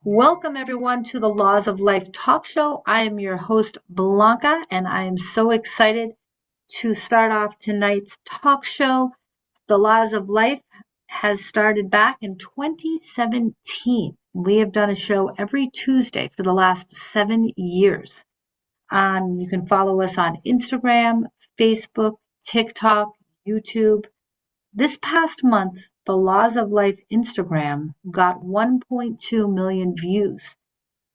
Welcome, everyone, to the Laws of Life talk show. I am your host, Blanca, and I am so excited to start off tonight's talk show. The Laws of Life has started back in 2017. We have done a show every Tuesday for the last 7 years. You can follow us on Instagram, Facebook, TikTok, YouTube. This past month, the Laws of Life Instagram got 1.2 million views.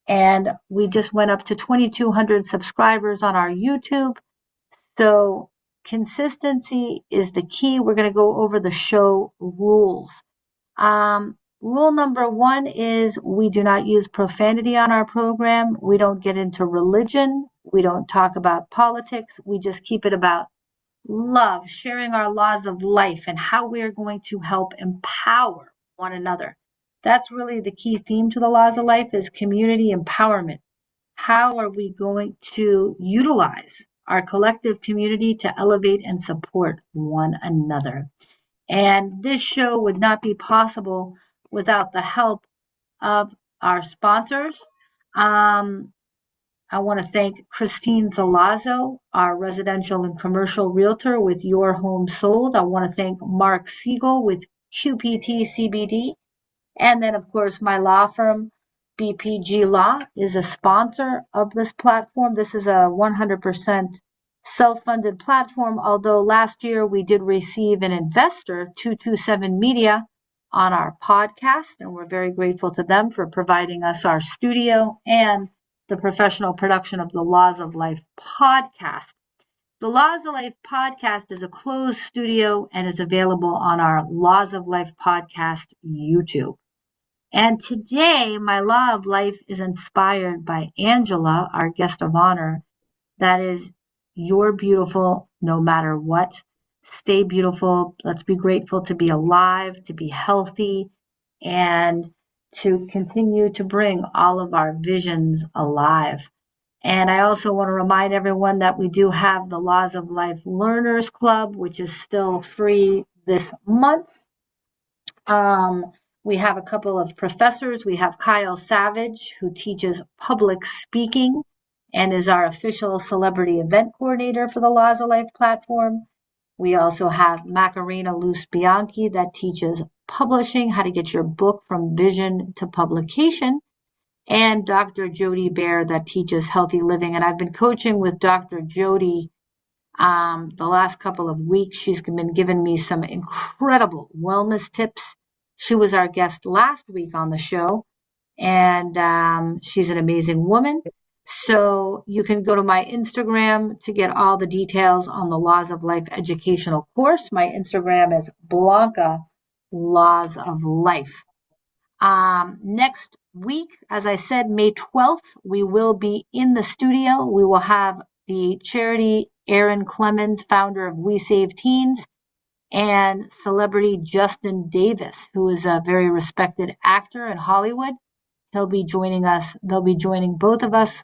And we just went up to 2,200 subscribers on our YouTube. So consistency is the key. We're going to go over the show rules. Rule number one is we do not use profanity on our program. We don't get into religion. We don't talk about politics. We just keep it about love, sharing our laws of life and how we are going to help empower one another. That's really the key theme to the laws of life is community empowerment. How are we going to utilize our collective community to elevate and support one another? And this show would not be possible without the help of our sponsors. I want to thank Christine Zalazzo, our residential and commercial realtor with Your Home Sold. I want to thank Mark Siegel with QPT CBD. And then, of course, my law firm, BPG Law, is a sponsor of this platform. This is a 100% self-funded platform, although last year we did receive an investor, 227 Media, on our podcast, and we're very grateful to them for providing us our studio and the professional production of the Laws of Life podcast. The Laws of Life podcast is a closed studio and is available on our Laws of Life podcast YouTube. And today, my Law of Life is inspired by Angela, our guest of honor. That is, you're beautiful no matter what. Stay beautiful. Let's be grateful to be alive, to be healthy, and to continue to bring all of our visions alive. And I also want to remind everyone that we do have the Laws of Life Learners Club, which is still free this month. We have a couple of professors. We have Kyle Savage, who teaches public speaking and is our official celebrity event coordinator for the Laws of Life platform. We also have Macarena Luce Bianchi that teaches publishing, how to get your book from vision to publication, and Dr. Jody Bear that teaches healthy living. And I've been coaching with Dr. Jody the last couple of weeks. She's been giving me some incredible wellness tips. She was our guest last week on the show, and she's an amazing woman. So you can go to my Instagram to get all the details on the Laws of Life educational course. My Instagram is Blanca Laws of Life. Next week, as I said, May 12th, we will be in the studio. We will have the charity Aaron Clemens, founder of We Save Teens, and celebrity Justin Davis, who is a very respected actor in Hollywood. He'll be joining us. They'll be joining both of us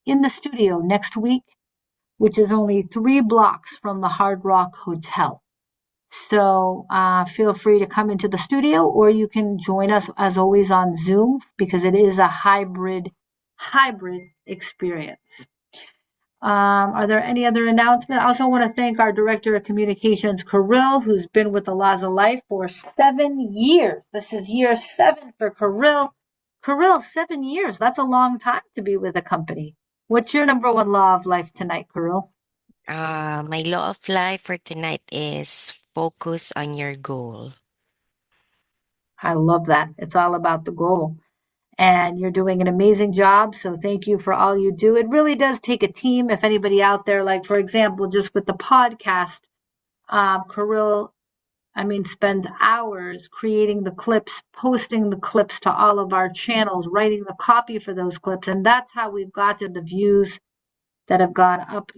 in the studio next week, which is only 3 blocks from the Hard Rock Hotel. So feel free to come into the studio, or you can join us as always on Zoom because it is a hybrid experience. Are there any other announcements? I also want to thank our Director of Communications, Kirill, who's been with the Laws of Life for 7 years. This is year 7 for Kirill. Kirill, 7 years. That's a long time to be with a company. What's your number one law of life tonight, Kirill? My law of life for tonight is focus on your goal. I love that. It's all about the goal. And you're doing an amazing job. So thank you for all you do. It really does take a team. If anybody out there, like, for example, just with the podcast, Kirill, spends hours creating the clips, posting the clips to all of our channels, writing the copy for those clips. And that's how we've got to the views that have gone up,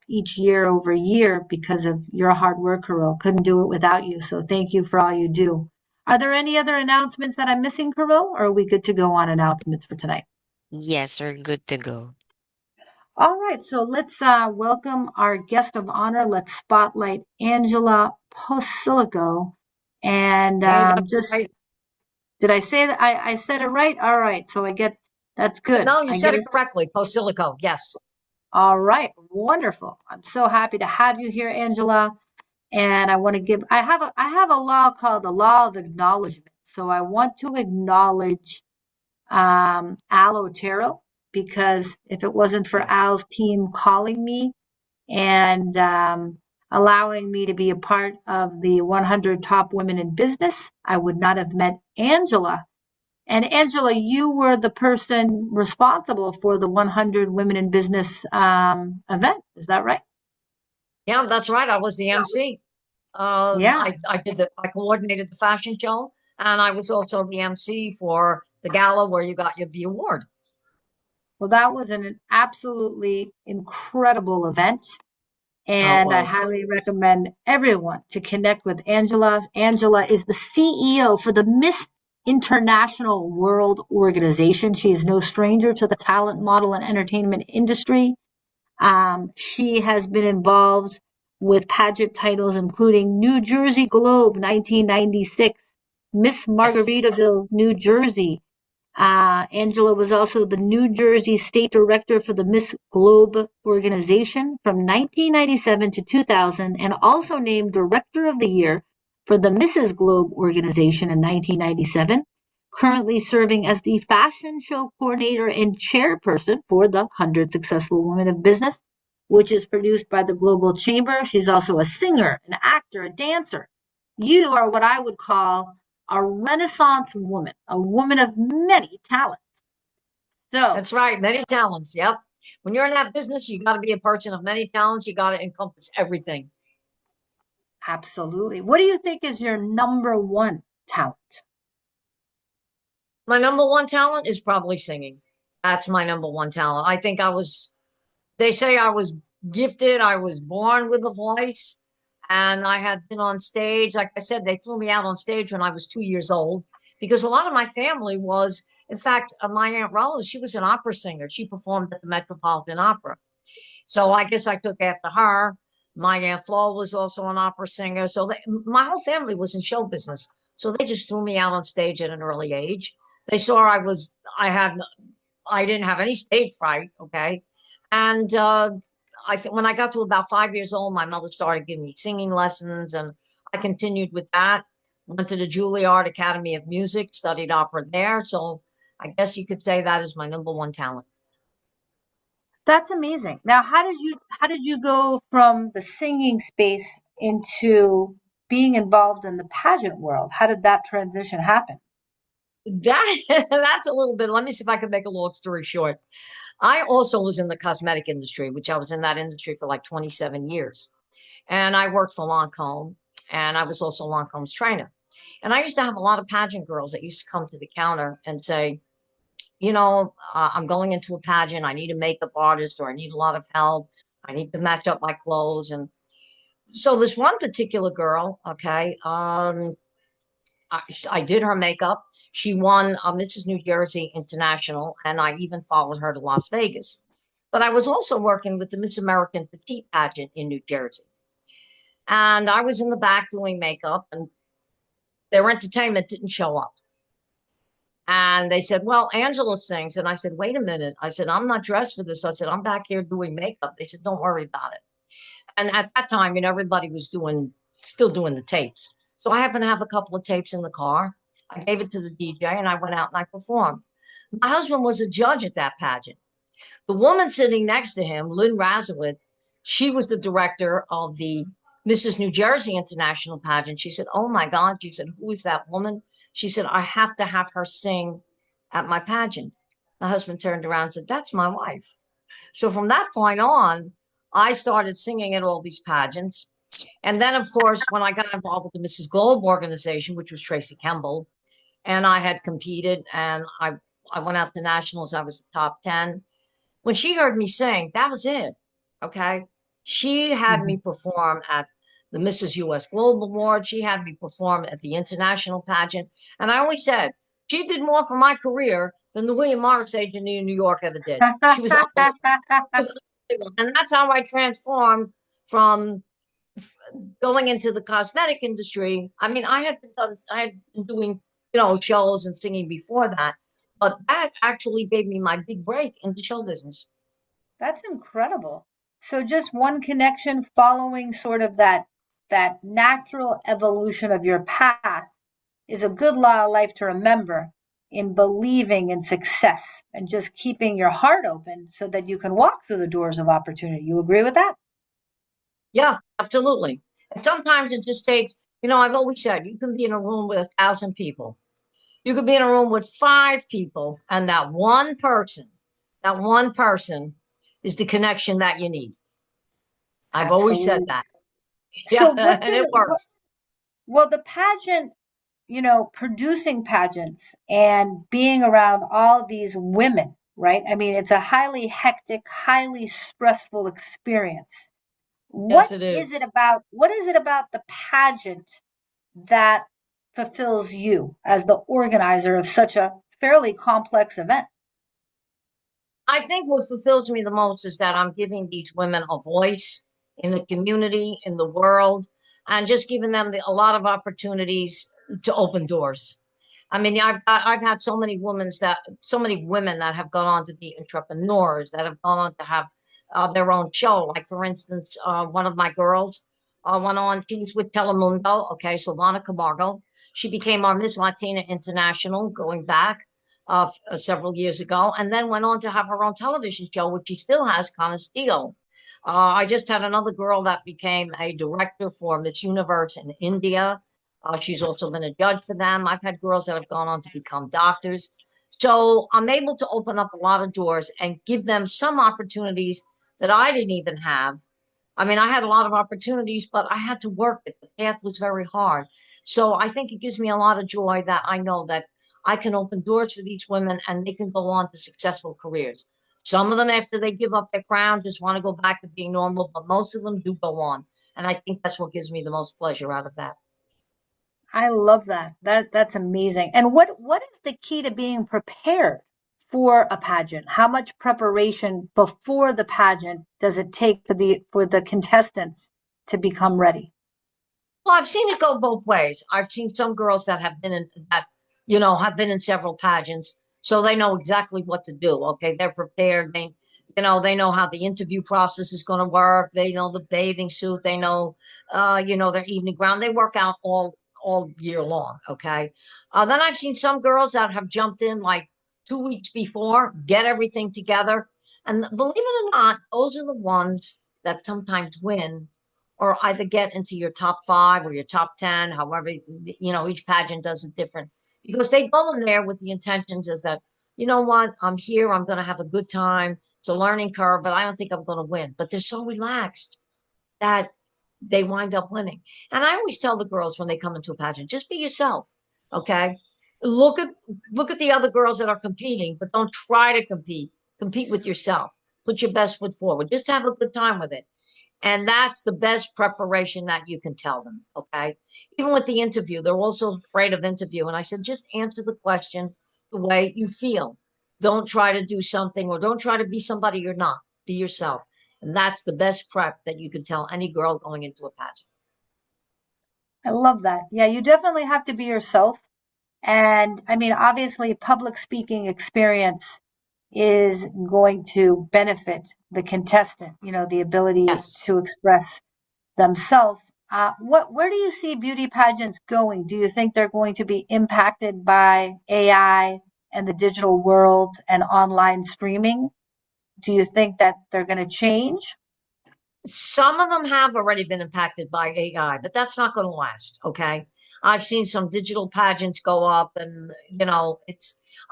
each year over year because of your hard work, Kirill. Couldn't do it without you. So thank you for all you do. Are there any other announcements that I'm missing, Kirill, or are we good to go on announcements for tonight? Yes, we're good to go. All right, so let's welcome our guest of honor. Let's spotlight Angela Posillico. And Hi, just, hi, Did I say that? I said it right? All right. So that's good. No, you I said get it it. correctly. Posillico, yes. All right. Wonderful. I'm so happy to have you here, Angela. And I want to I have a law called the law of acknowledgement. So I want to acknowledge Al Otero, because if it wasn't for Yes. Al's team calling me and allowing me to be a part of the 100 top women in business, I would not have met Angela. And Angela, you were the person responsible for the 100 Women in Business event. Is that right? Yeah, that's right. I was the MC. Yeah. I coordinated the fashion show, and I was also the MC for the gala where you got the award. Well, that was an absolutely incredible event. Oh, it And I was. highly recommend everyone to connect with Angela. Angela is the CEO for the Miss International World Organization. She is no stranger to the talent, model, and entertainment industry. She has been involved with pageant titles including New Jersey Globe 1996, Miss Yes. Margaritaville, New Jersey. Angela was also the New Jersey State Director for the Miss Globe organization from 1997 to 2000, and also named Director of the Year for the Mrs. Globe organization in 1997, currently serving as the fashion show coordinator and chairperson for the 100 Successful Women of Business, which is produced by the Global Chamber. She's also a singer, an actor, a dancer. You are what I would call a Renaissance woman, a woman of many talents. So, That's right. Many talents. Yep. When you're in that business, you got to be a person of many talents. You got to encompass everything. absolutely. What do you think is your number one talent? My number one talent is probably singing. That's my number one talent. They say I was gifted. I was born with a voice, and I had been on stage. Like I said, they threw me out on stage when I was 2 years old because a lot of my family was, in fact, my Aunt Rose, she was an opera singer. She performed at the Metropolitan Opera. So I guess I took after her. My Aunt Flo was also an opera singer. My whole family was in show business. So they just threw me out on stage at an early age. They saw I didn't have any stage fright. Okay. And, I think when I got to about 5 years old, my mother started giving me singing lessons, and I continued with that. Went to the Juilliard Academy of Music, studied opera there. So I guess you could say that is my number one talent. That's amazing. Now, how did you go from the singing space into being involved in the pageant world? How did that transition happen? That that's a little bit. Let me see if I can make a long story short. I also was in the cosmetic industry, which I was in that industry for like 27 years. And I worked for Lancome, and I was also Lancome's trainer. And I used to have a lot of pageant girls that used to come to the counter and say, I'm going into a pageant. I need a makeup artist, or I need a lot of help. I need to match up my clothes. And so this one particular girl, okay, I did her makeup. She won Mrs. New Jersey International, and I even followed her to Las Vegas. But I was also working with the Miss American Petite pageant in New Jersey. And I was in the back doing makeup, and their entertainment didn't show up. And they said, "Well, Angela sings." And I said, "Wait a minute." I said, "I'm not dressed for this." I said, "I'm back here doing makeup." They said, "Don't worry about it." And at that time, everybody was still doing the tapes. So I happened to have a couple of tapes in the car. I gave it to the DJ, and I went out and I performed. My husband was a judge at that pageant. The woman sitting next to him, Lynn Razowitz, she was the director of the Mrs. New Jersey International pageant. She said, "Oh my God." She said, "Who is that woman?" She said, "I have to have her sing at my pageant." My husband turned around and said, "That's my wife." So from that point on, I started singing at all these pageants. And then, of course, when I got involved with the Mrs. Globe organization, which was Tracy Kemble, and I had competed, and I went out to nationals, I was the top 10. When she heard me sing, that was it. Okay. She had me Mhm. perform at the Mrs. US Globe Award. She had me perform at the international pageant. And I always said, she did more for my career than the William Morris agency in New York ever did. She was unbelievable. And that's how I transformed from going into the cosmetic industry. I mean, I had been doing shows and singing before that. But that actually gave me my big break into show business. That's incredible. So just one connection following sort of that natural evolution of your path is a good law of life to remember in believing in success and just keeping your heart open so that you can walk through the doors of opportunity. You agree with that? Yeah, absolutely. And sometimes it just takes, I've always said you can be in a room with 1,000 people. You could be in a room with 5 people, and that one person is the connection that you need. I've always said Absolutely. that. So Yeah, what and does it works. well the pageant, producing pageants and being around all these women, right? I mean, it's a highly hectic, highly stressful experience. Yes, it is. What is it about the pageant that fulfills you as the organizer of such a fairly complex event? I think what fulfills me the most is that I'm giving these women a voice in the community, in the world, and just giving them a lot of opportunities to open doors. I mean, I've had so many women that have gone on to be entrepreneurs, that have gone on to have their own show. Like for instance, one of my girls went on. She was with Telemundo. Okay, Silvana Camargo. She became our Miss Latina International going back several years ago, and then went on to have her own television show, which she still has, Conestino. I just had another girl that became a director for Miss Universe in India. She's also been a judge for them. I've had girls that have gone on to become doctors. So I'm able to open up a lot of doors and give them some opportunities that I didn't even have. I mean, I had a lot of opportunities, but I had to work it. The path was very hard. So I think it gives me a lot of joy that I know that I can open doors for these women and they can go on to successful careers. Some of them, after they give up their crown, just want to go back to being normal, but most of them do go on. And I think that's what gives me the most pleasure out of that. I love that. That's amazing. And what is the key to being prepared for a pageant? How much preparation before the pageant does it take for the contestants to become ready? Well, I've seen it go both ways. I've seen some girls that have been in several pageants, so they know exactly what to do. Okay, they're prepared. They know how the interview process is going to work. They know the bathing suit. They know, their evening gown. They work out all year long. Okay. Then I've seen some girls that have jumped in like 2 weeks before, get everything together, and believe it or not, those are the ones that sometimes win or either get into your top 5 or your top 10, however, each pageant does it different because they go in there with the intentions is that, you know what, I'm here, I'm going to have a good time. It's a learning curve, but I don't think I'm going to win. But they're so relaxed that they wind up winning. And I always tell the girls when they come into a pageant, just be yourself. Okay. Look at look at the other girls that are competing, but don't try to compete. Compete with yourself. Put your best foot forward. Just have a good time with it. And that's the best preparation that you can tell them. Okay. Even with the interview, they're also afraid of interview. And I said, just answer the question the way you feel. Don't try to do something or don't try to be somebody you're not. Be yourself. And that's the best prep that you can tell any girl going into a pageant. I love that. Yeah, you definitely have to be yourself. And I mean, obviously, public speaking experience is going to benefit the contestant, the ability Yes. to express themselves. Where do you see beauty pageants going? Do you think they're going to be impacted by AI and the digital world and online streaming? Do you think that they're going to change? Some of them have already been impacted by AI, but that's not going to last. Okay. I've seen some digital pageants go up and,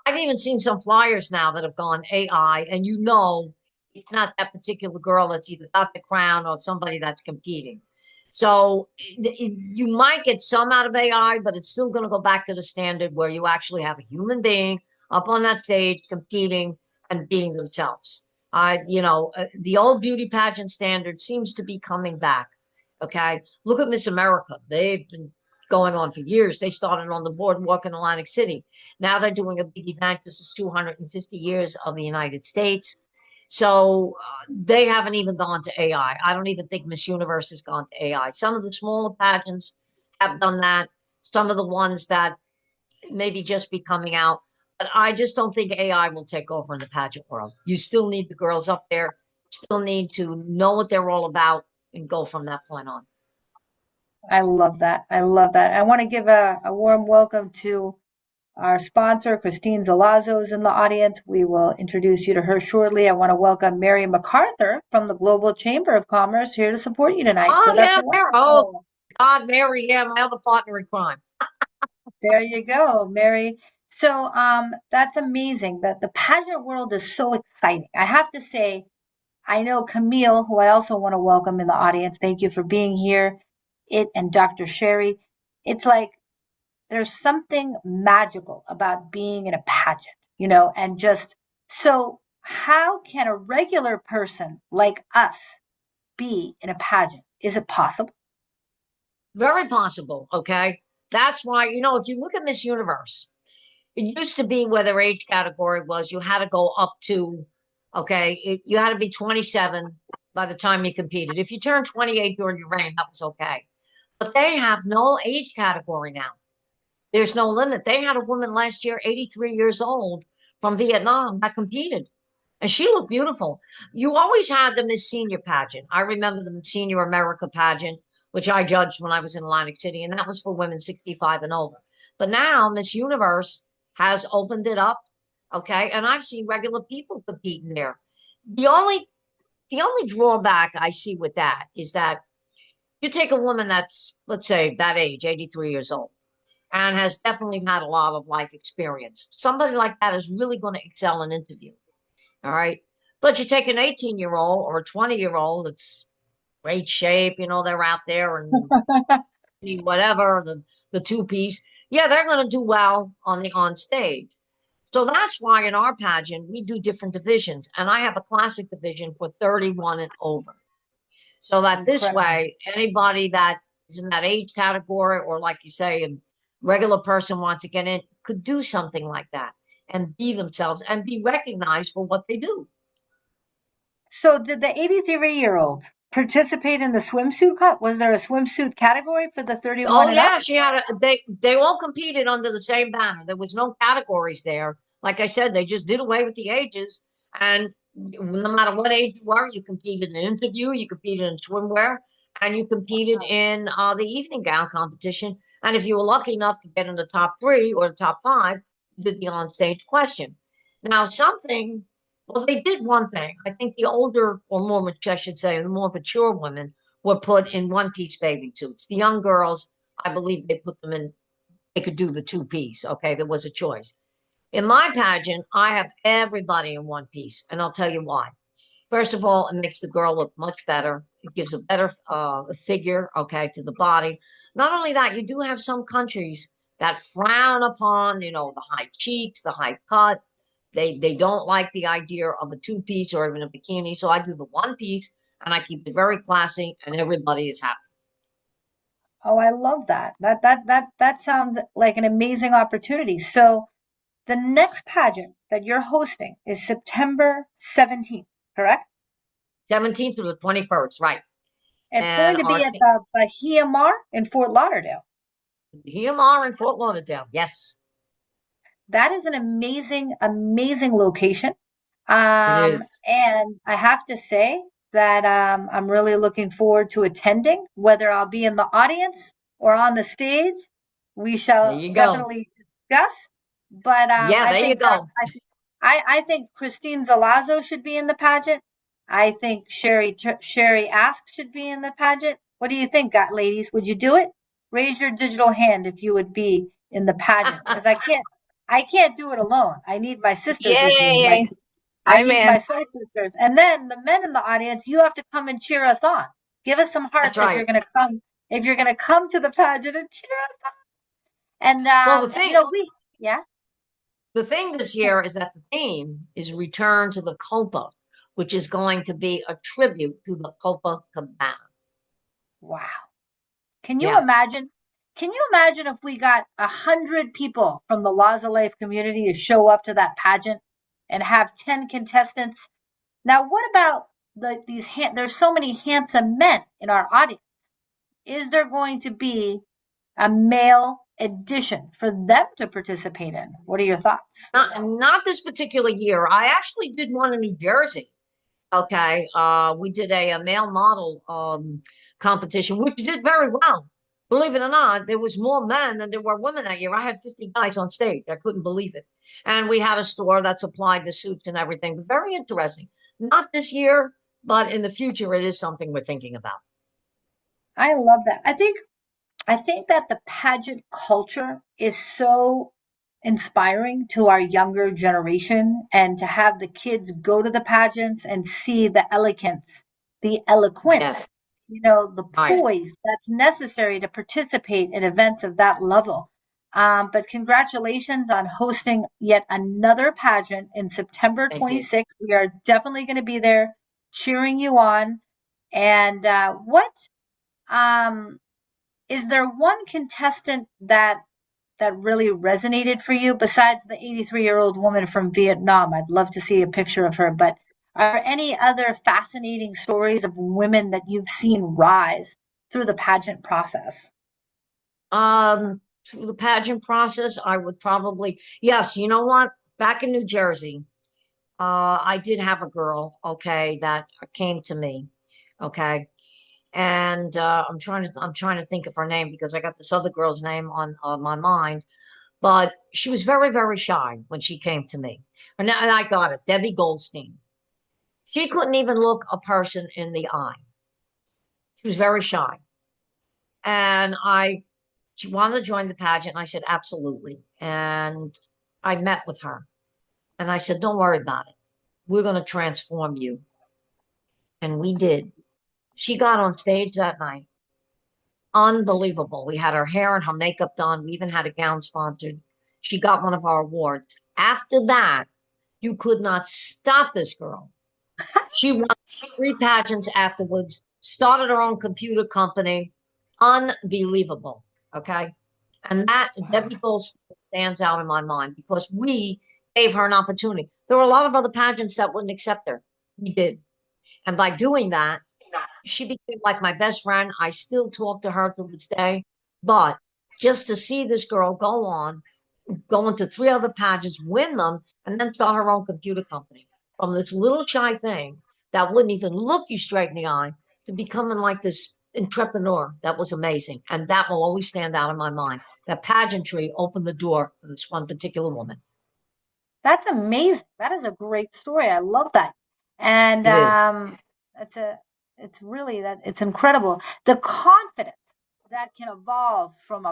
I've even seen some flyers now that have gone AI and it's not that particular girl that's either got the crown or somebody that's competing. So you might get some out of AI, but it's still going to go back to the standard where you actually have a human being up on that stage competing and being themselves. The old beauty pageant standard seems to be coming back. Okay. Look at Miss America. They've been going on for years. They started on the boardwalk in Atlantic City. Now they're doing a big event. This is 250 years of the United States. So they haven't even gone to AI. I don't even think Miss Universe has gone to AI. Some of the smaller pageants have done that. Some of the ones that maybe just be coming out. But I just don't think AI will take over in the pageant world. You still need the girls up there, still need to know what they're all about and go from that point on. I love that. I love that. I want to give a warm welcome to our sponsor, Christine Zalazzo, is in the audience. We will introduce you to her shortly. I want to welcome Mary MacArthur from the Global Chamber of Commerce here to support you tonight. Oh, So that's yeah, Mary. Oh, wonderful. God, Mary. Yeah, my other partner in crime. There you go, Mary. So that's amazing. That the pageant world is so exciting. I have to say, I know Camille, who I also want to welcome in the audience. Thank you for being here. It and Dr. Sherry. It's like there's something magical about being in a pageant, and just so how can a regular person like us be in a pageant? Is it possible? Very possible. Okay. That's why, if you look at Miss Universe, it used to be where their age category was you had to go up to, okay, you had to be 27 by the time you competed. If you turned 28 during your reign, that was okay. But they have no age category now. There's no limit. They had a woman last year, 83 years old, from Vietnam that competed. And she looked beautiful. You always had the Miss Senior pageant. I remember the Miss Senior America pageant, which I judged when I was in Atlantic City, and that was for women 65 and over. But now Miss Universe has opened it up. Okay. And I've seen regular people competing there. The only the only drawback I see with that is that you take a woman that's, let's say, that age, 83 years old, and has definitely had a lot of life experience. Somebody like that is really going to excel in interview. All right. But you take an 18-year-old or a 20-year-old that's great shape, they're out there and whatever, the two piece. Yeah, they're going to do well on stage. So that's why in our pageant, we do different divisions. And I have a classic division for 31 and over. So that this Incredible. way, anybody that is in that age category, or like you say, a regular person wants to get in, could do something like that and be themselves and be recognized for what they do. So did the 83-year-old participate in the swimsuit cup? Was there a swimsuit category for the 31 Oh and up? yeah, she had they all competed under the same banner. There was no categories there. Like I said, they just did away with the ages, and no matter what age you were, you competed in an interview, you competed in swimwear, and you competed in the evening gown competition. And if you were lucky enough to get in the top three or the top five, you did the on-stage question. Now, well, they did one thing. I think the older, or more mature, I should say, the more mature women were put in one-piece bathing suits. The young girls, I believe they put them in, they could do the two-piece. Okay, there was a choice. In my pageant, I have everybody in one piece, and I'll tell you why. First of all, it makes the girl look much better. It gives a better figure, okay, to the body. Not only that, you do have some countries that frown upon, the high cheeks, the high cut. They don't like the idea of a two-piece or even a bikini. So I do the one piece, and I keep it very classy, and everybody is happy. Oh, I love that. That sounds like an amazing opportunity. So the next pageant that you're hosting is September 17th, correct? 17th through the 21st, right? It's going And to be our at the Bahia Mar in Fort Lauderdale. EMR in Fort Lauderdale, yes, That is an amazing, amazing location. it is. And I have to say that I'm really looking forward to attending, whether I'll be in the audience or on the stage. We There shall you go. definitely discuss. But Yeah, there you go. I think Christine Zalazzo should be in the pageant. I think Sherry Ask should be in the pageant. What do you think, ladies? Would you do it? Raise your digital hand if you would be in the pageant, because I can't do it alone. I need my sisters with me. Yay! I I'm need in. my soul sisters. And then the men in the audience, you have to come and cheer us on. Give us some That's hearts if you're right. gonna come, to the pageant and cheer us on. And Well, yeah. the thing this year is that the theme is Return to the Copa, which is going to be a tribute to the Copacabana. Wow. Can you Yeah. imagine? Can you imagine if we got 100 people from the Laws of Life community to show up to that pageant and have 10 contestants? Now, what about there's so many handsome men in our audience. Is there going to be a male edition for them to participate in. What are your thoughts? Not this particular year. I actually did one in New Jersey. Okay. We did a male model competition, which did very well. Believe it or not, there was more men than there were women that year. I had 50 guys on stage. I couldn't believe it. And we had a store that supplied the suits and everything. But very interesting. Not this year, but in the future, it is something we're thinking about. I love that. I think that the pageant culture is so inspiring to our younger generation, and to have the kids go to the pageants and see the elegance, the Yes. eloquence, the Right. poise that's necessary to participate in events of that level. But congratulations on hosting yet another pageant in September Thank you. 26th. We are definitely going to be there cheering you on. And what um, is there one contestant that really resonated for you besides the 83-year-old woman from Vietnam? I'd love to see a picture of her, but are there any other fascinating stories of women that you've seen rise through the pageant process? Through the pageant process, I would probably, yes, you know what? Back in New Jersey, I did have a girl, okay, that came to me, okay, and I'm trying to think of her name because I got this other girl's name on my mind, but she was very, very shy when she came to me, and I got it, Debbie Goldstein. She couldn't even look a person in the eye. She was very shy, and she wanted to join the pageant. And I said, absolutely. And I met with her and I said, don't worry about it. We're going to transform you. And we did. She got on stage that night. Unbelievable. We had her hair and her makeup done. We even had a gown sponsored. She got one of our awards. After that, you could not stop this girl. She won 3 pageants afterwards, started her own computer company. Unbelievable. Okay. And that Debbie Goldstein stands out in my mind because we gave her an opportunity. There were a lot of other pageants that wouldn't accept her. We did. And by doing that, she became like my best friend. I still talk to her to this day. But just to see this girl go into 3 other pageants, win them, and then start her own computer company from this little shy thing that wouldn't even look you straight in the eye to becoming like this entrepreneur, that was amazing. And that will always stand out in my mind. That pageantry opened the door for this one particular woman. That's amazing. That is a great story. I love that. And It is. it's a it's really that it's incredible. The confidence that can evolve from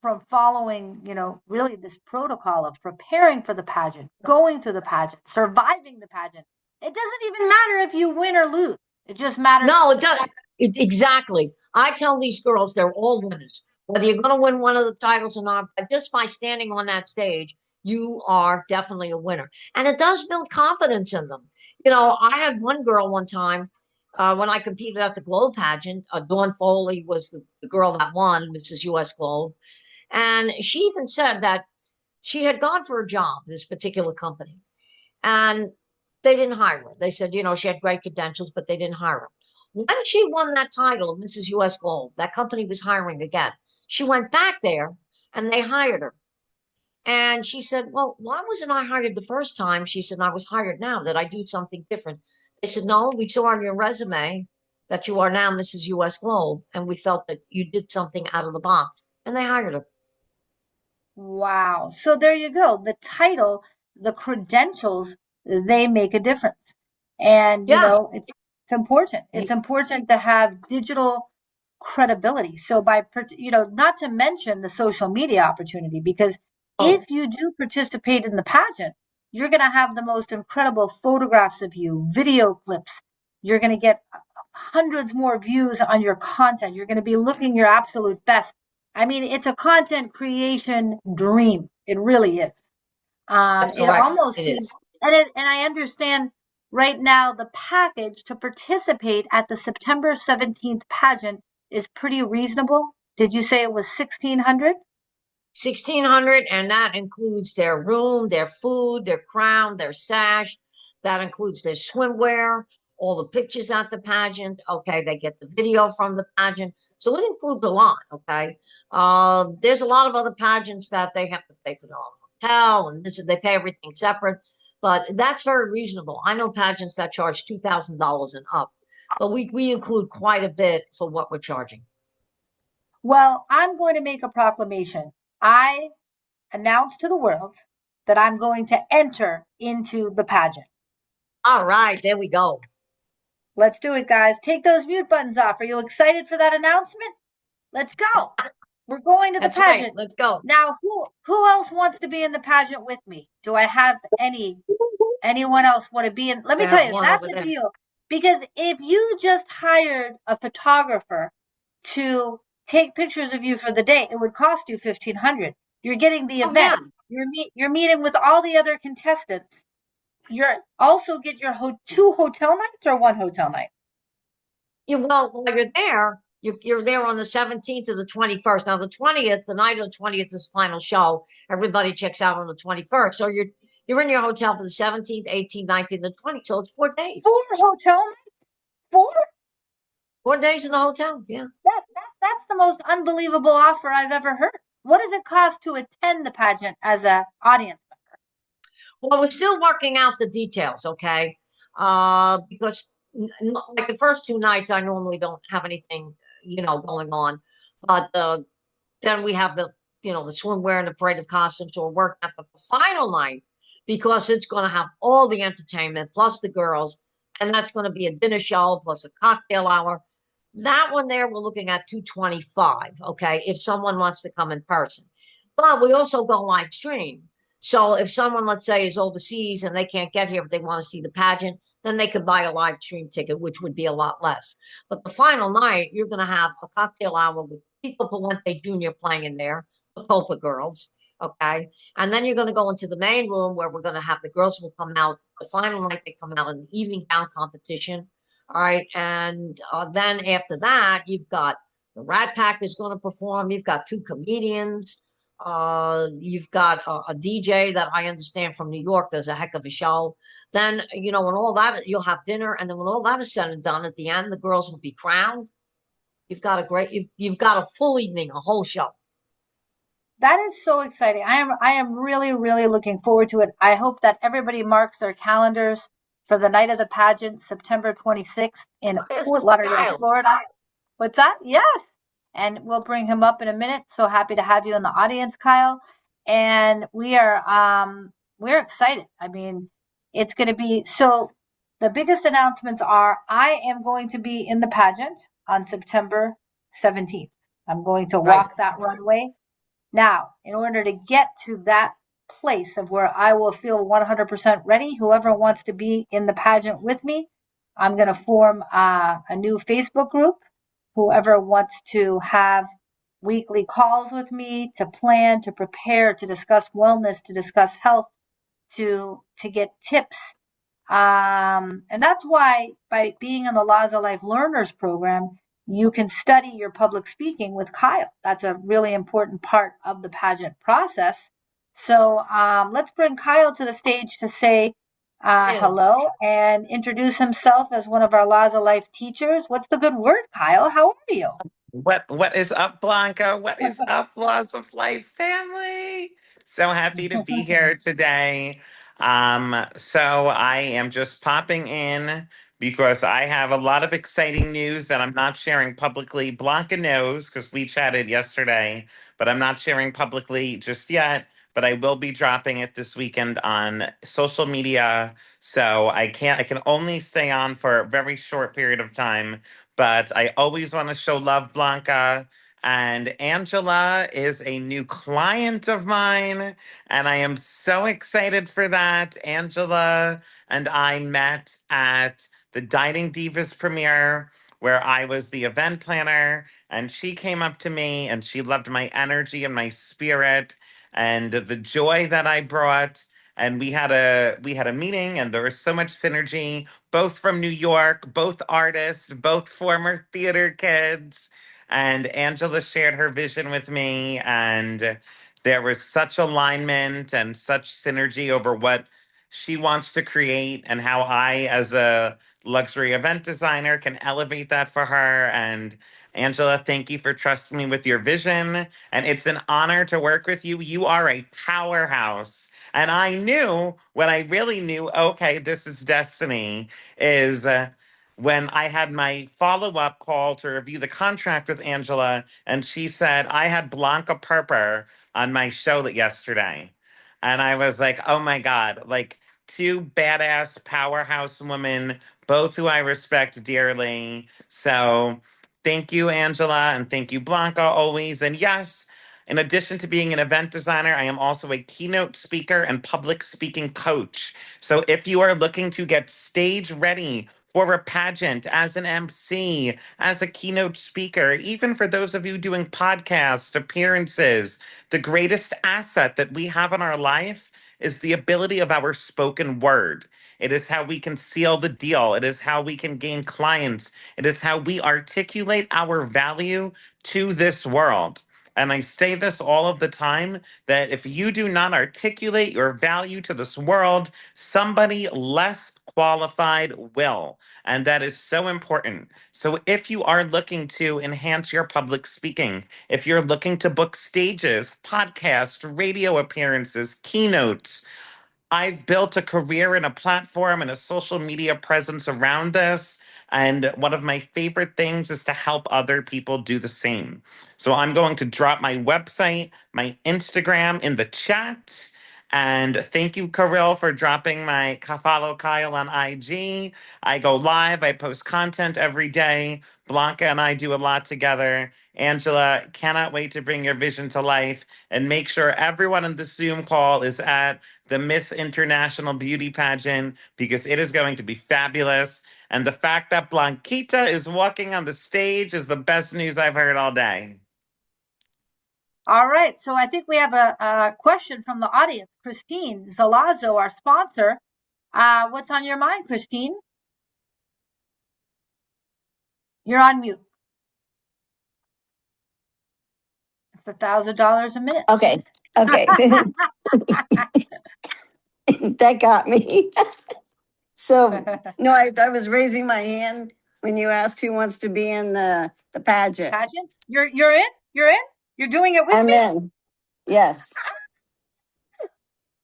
from following, really this protocol of preparing for the pageant, going through the pageant, surviving the pageant. It doesn't even matter if you win or lose. It just matters. No, it doesn't. Exactly. I tell these girls they're all winners. Whether you're going to win one of the titles or not, but just by standing on that stage, you are definitely a winner. And it does build confidence in them. I had one girl one time when I competed at the Globe pageant. Dawn Foley was the girl that won Mrs. US Globe. And she even said that she had gone for a job, this particular company, and they didn't hire her. They said, she had great credentials, but they didn't hire her. When she won that title, Mrs. US Globe, that company was hiring again. She went back there and they hired her. And she said, well, why wasn't I hired the first time? She said, I was hired now. That I do something different? They said, no, we saw on your resume that you are now Mrs. US Globe, and we felt that you did something out of the box. And they hired her. Wow. So there you go. The title, the credentials, they make a difference. And, Yeah. it's important. It's important to have digital credibility. So not to mention the social media opportunity, because Oh, if you do participate in the pageant, you're going to have the most incredible photographs of you, video clips. You're going to get hundreds more views on your content. You're going to be looking your absolute best. I mean, it's a content creation dream. It really is. that's It correct. almost It seems, is. and I understand right now the package to participate at the September 17th pageant is pretty reasonable. Did you say it was 1,600? 1,600, and that includes their room, their food, their crown, their sash. That includes their swimwear, all the pictures at the pageant. Okay, they get the video from the pageant. So it includes a lot, okay? There's a lot of other pageants that they have to pay for their own hotel and this, they pay everything separate, but that's very reasonable. I know pageants that charge $2,000 and up, but we include quite a bit for what we're charging. Well, I'm going to make a proclamation. I announce to the world that I'm going to enter into the pageant. All right, there we go. Let's do it, guys. Take those mute buttons off. Are you excited for that announcement? Let's go. We're going to the That's pageant. right. Let's go. Now, who else wants to be in the pageant with me? Do I have anyone else want to be in? Let me tell you, that's the deal. Because if you just hired a photographer to take pictures of you for the day, it would cost you $1,500. You're getting the event. Yeah. You're meeting with all the other contestants. You're also get your 2 hotel nights or 1 hotel night. Well, while you're there, you're there on the 17th to the 21st. Now, the 20th, the night of the 20th is the final show. Everybody checks out on the 21st. So you're in your hotel for the 17th, 18th, 19th, and 20th. So it's 4 days. 4 hotel nights? 4 days in the hotel. Yeah. That's the most unbelievable offer I've ever heard. What does it cost to attend the pageant as an audience member? Well, we're still working out the details, okay? Because like the first 2 nights, I normally don't have anything, going on. But then we have the swimwear and the parade of costumes. So we're working out the final night because it's going to have all the entertainment plus the girls, and that's going to be a dinner show plus a cocktail hour. That one there, we're looking at $225. Okay, if someone wants to come in person, but we also go live stream. So if someone, let's say, is overseas and they can't get here, but they want to see the pageant, then they could buy a live stream ticket, which would be a lot less. But the final night, you're going to have a cocktail hour with Pico Puente Jr. playing in there, the Copa girls, okay? And then you're going to go into the main room where we're going to have the girls will come out. The final night, they come out in the evening gown competition, all right? And then after that, you've got the Rat Pack is going to perform. You've got 2 comedians. You've got a DJ that I understand from New York does a heck of a show. Then, when all that, you'll have dinner. And then when all that is said and done, at the end, the girls will be crowned. You've got you've got a full evening, a whole show. That is so exciting. I am really, really looking forward to it. I hope that everybody marks their calendars for the night of the pageant, September 26th in Fort Lauderdale, Florida. What's that? Yes. And we'll bring him up in a minute. So happy to have you in the audience, Kyle. And we're excited. I mean, it's going to be, so the biggest announcements are I am going to be in the pageant on September 17th. I'm going to walk that runway. Now, in order to get to that place of where I will feel 100% ready, whoever wants to be in the pageant with me, I'm going to form a new Facebook group. Whoever wants to have weekly calls with me to plan, to prepare, to discuss wellness, to discuss health, to get tips. And that's why by being in the Laws of Life Learners program, you can study your public speaking with Kyle. That's a really important part of the pageant process. So let's bring Kyle to the stage to say hello and introduce himself as one of our Laws of Life teachers. What's the good word, Kyle? How are you? What is up, Blanca? What is up, Laws of Life family? So happy to be here today. So I am just popping in because I have a lot of exciting news that I'm not sharing publicly. Blanca knows because we chatted yesterday, but I'm not sharing publicly just yet. But I will be dropping it this weekend on social media. So I can only stay on for a very short period of time, but I always want to show love, Blanca. And Angela is a new client of mine, and I am so excited for that. Angela and I met at the Dining Divas premiere, where I was the event planner, and she came up to me and she loved my energy and my spirit and the joy that I brought. And we had a meeting, and there was so much synergy, both from New York, both artists, both former theater kids. And Angela shared her vision with me, and there was such alignment and such synergy over what she wants to create and how I, as a luxury event designer, can elevate that for her. And Angela, thank you for trusting me with your vision. And it's an honor to work with you. You are a powerhouse. And I knew when I really knew, okay, this is destiny, is when I had my follow up call to review the contract with Angela. And she said, I had Blanca Perper on my show yesterday. And I was like, oh my God, like two badass powerhouse women, both who I respect dearly. So thank you, Angela, and thank you, Blanca, always. And yes, in addition to being an event designer, I am also a keynote speaker and public speaking coach. So if you are looking to get stage ready for a pageant as an MC, as a keynote speaker, even for those of you doing podcasts, appearances, the greatest asset that we have in our life is the ability of our spoken word. It is how we can seal the deal. It is how we can gain clients. It is how we articulate our value to this world. And I say this all of the time that if you do not articulate your value to this world, somebody less qualified will. And that is so important. So if you are looking to enhance your public speaking, if you're looking to book stages, podcasts, radio appearances, keynotes, I've built a career and a platform and a social media presence around this. And one of my favorite things is to help other people do the same. So I'm going to drop my website, my Instagram in the chat. And thank you, Kirill, for dropping my follow Kyle on IG. I go live, I post content every day. Blanca and I do a lot together. Angela, cannot wait to bring your vision to life and make sure everyone in the Zoom call is at the Miss International Beauty Pageant because it is going to be fabulous. And the fact that Blanquita is walking on the stage is the best news I've heard all day. All right, so I think we have a question from the audience. Christine Zalazo, our sponsor. What's on your mind, Christine? You're on mute. It's $1,000 a minute. Okay. That got me. So no, I was raising my hand when you asked who wants to be in the pageant. Pageant? You're in? You're in? You're doing it with I'm me? in. Yes.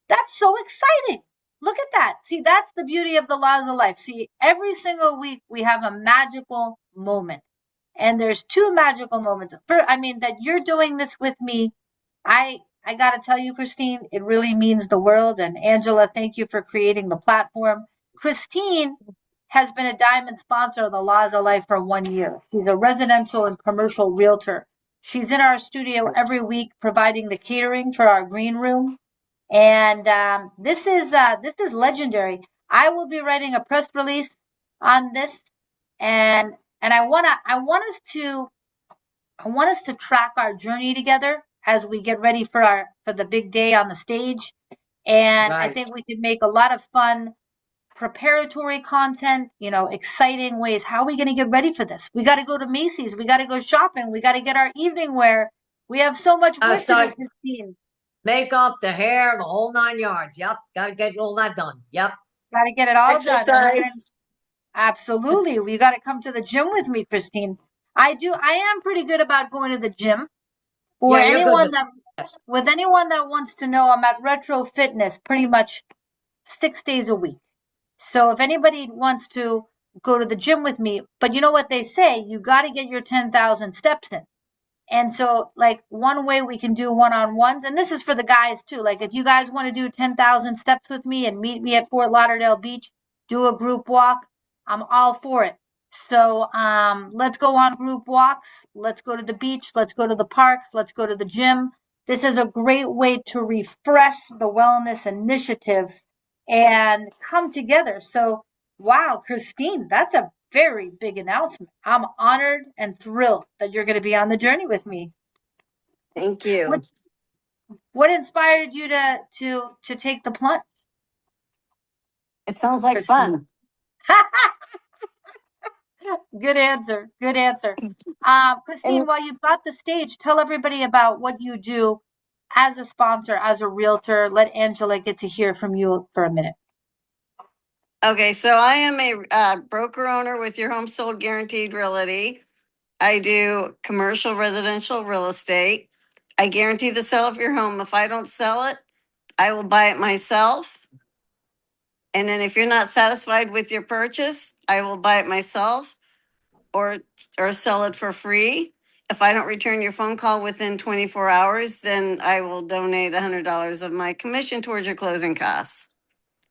That's so exciting. Look at that. See, that's the beauty of the laws of life. See, every single week we have a magical moment. And there's two magical moments. That you're doing this with me. I got to tell you, Christine, it really means the world. And Angela, thank you for creating the platform. Christine has been a diamond sponsor of the Laws of Life for 1 year. She's a residential and commercial realtor. She's in our studio every week providing the catering for our green room. And this is legendary. I will be writing a press release on this, and I want us to track our journey together as we get ready for the big day on the stage. And I think we could make a lot of fun preparatory content, exciting ways. How are we going to get ready for this? We got to go to Macy's. We got to go shopping. We got to get our evening wear. We have so much work to do, Christine. Makeup, the hair, the whole 9 yards. Yep. Got to get all that done. Yep. Got to get it all Exercise. done. Absolutely. You got to come to the gym with me, Christine. I am pretty good about going to the gym. For anyone that wants to know, I'm at Retro Fitness pretty much 6 days a week. So if anybody wants to go to the gym with me, but you know what they say, you got to get your 10,000 steps in. And so, like, one way we can do one-on-ones, and this is for the guys too. Like, if you guys want to do 10,000 steps with me and meet me at Fort Lauderdale Beach, do a group walk, I'm all for it. So let's go on group walks. Let's go to the beach. Let's go to the parks. Let's go to the gym. This is a great way to refresh the wellness initiative and come together. So, wow, Christine, that's a very big announcement. I'm honored and thrilled that you're going to be on the journey with me. Thank you. What inspired you to take the plunge? It sounds like fun. Good answer. Good answer. Christine, while you've got the stage, tell everybody about what you do as a sponsor, as a realtor. Let Angela get to hear from you for a minute. Okay, so I am a broker owner with Your Home Sold Guaranteed Realty. I do commercial residential real estate. I guarantee the sale of your home. If I don't sell it, I will buy it myself. And then if you're not satisfied with your purchase, I will buy it myself or sell it for free. If I don't return your phone call within 24 hours, then I will donate $100 of my commission towards your closing costs.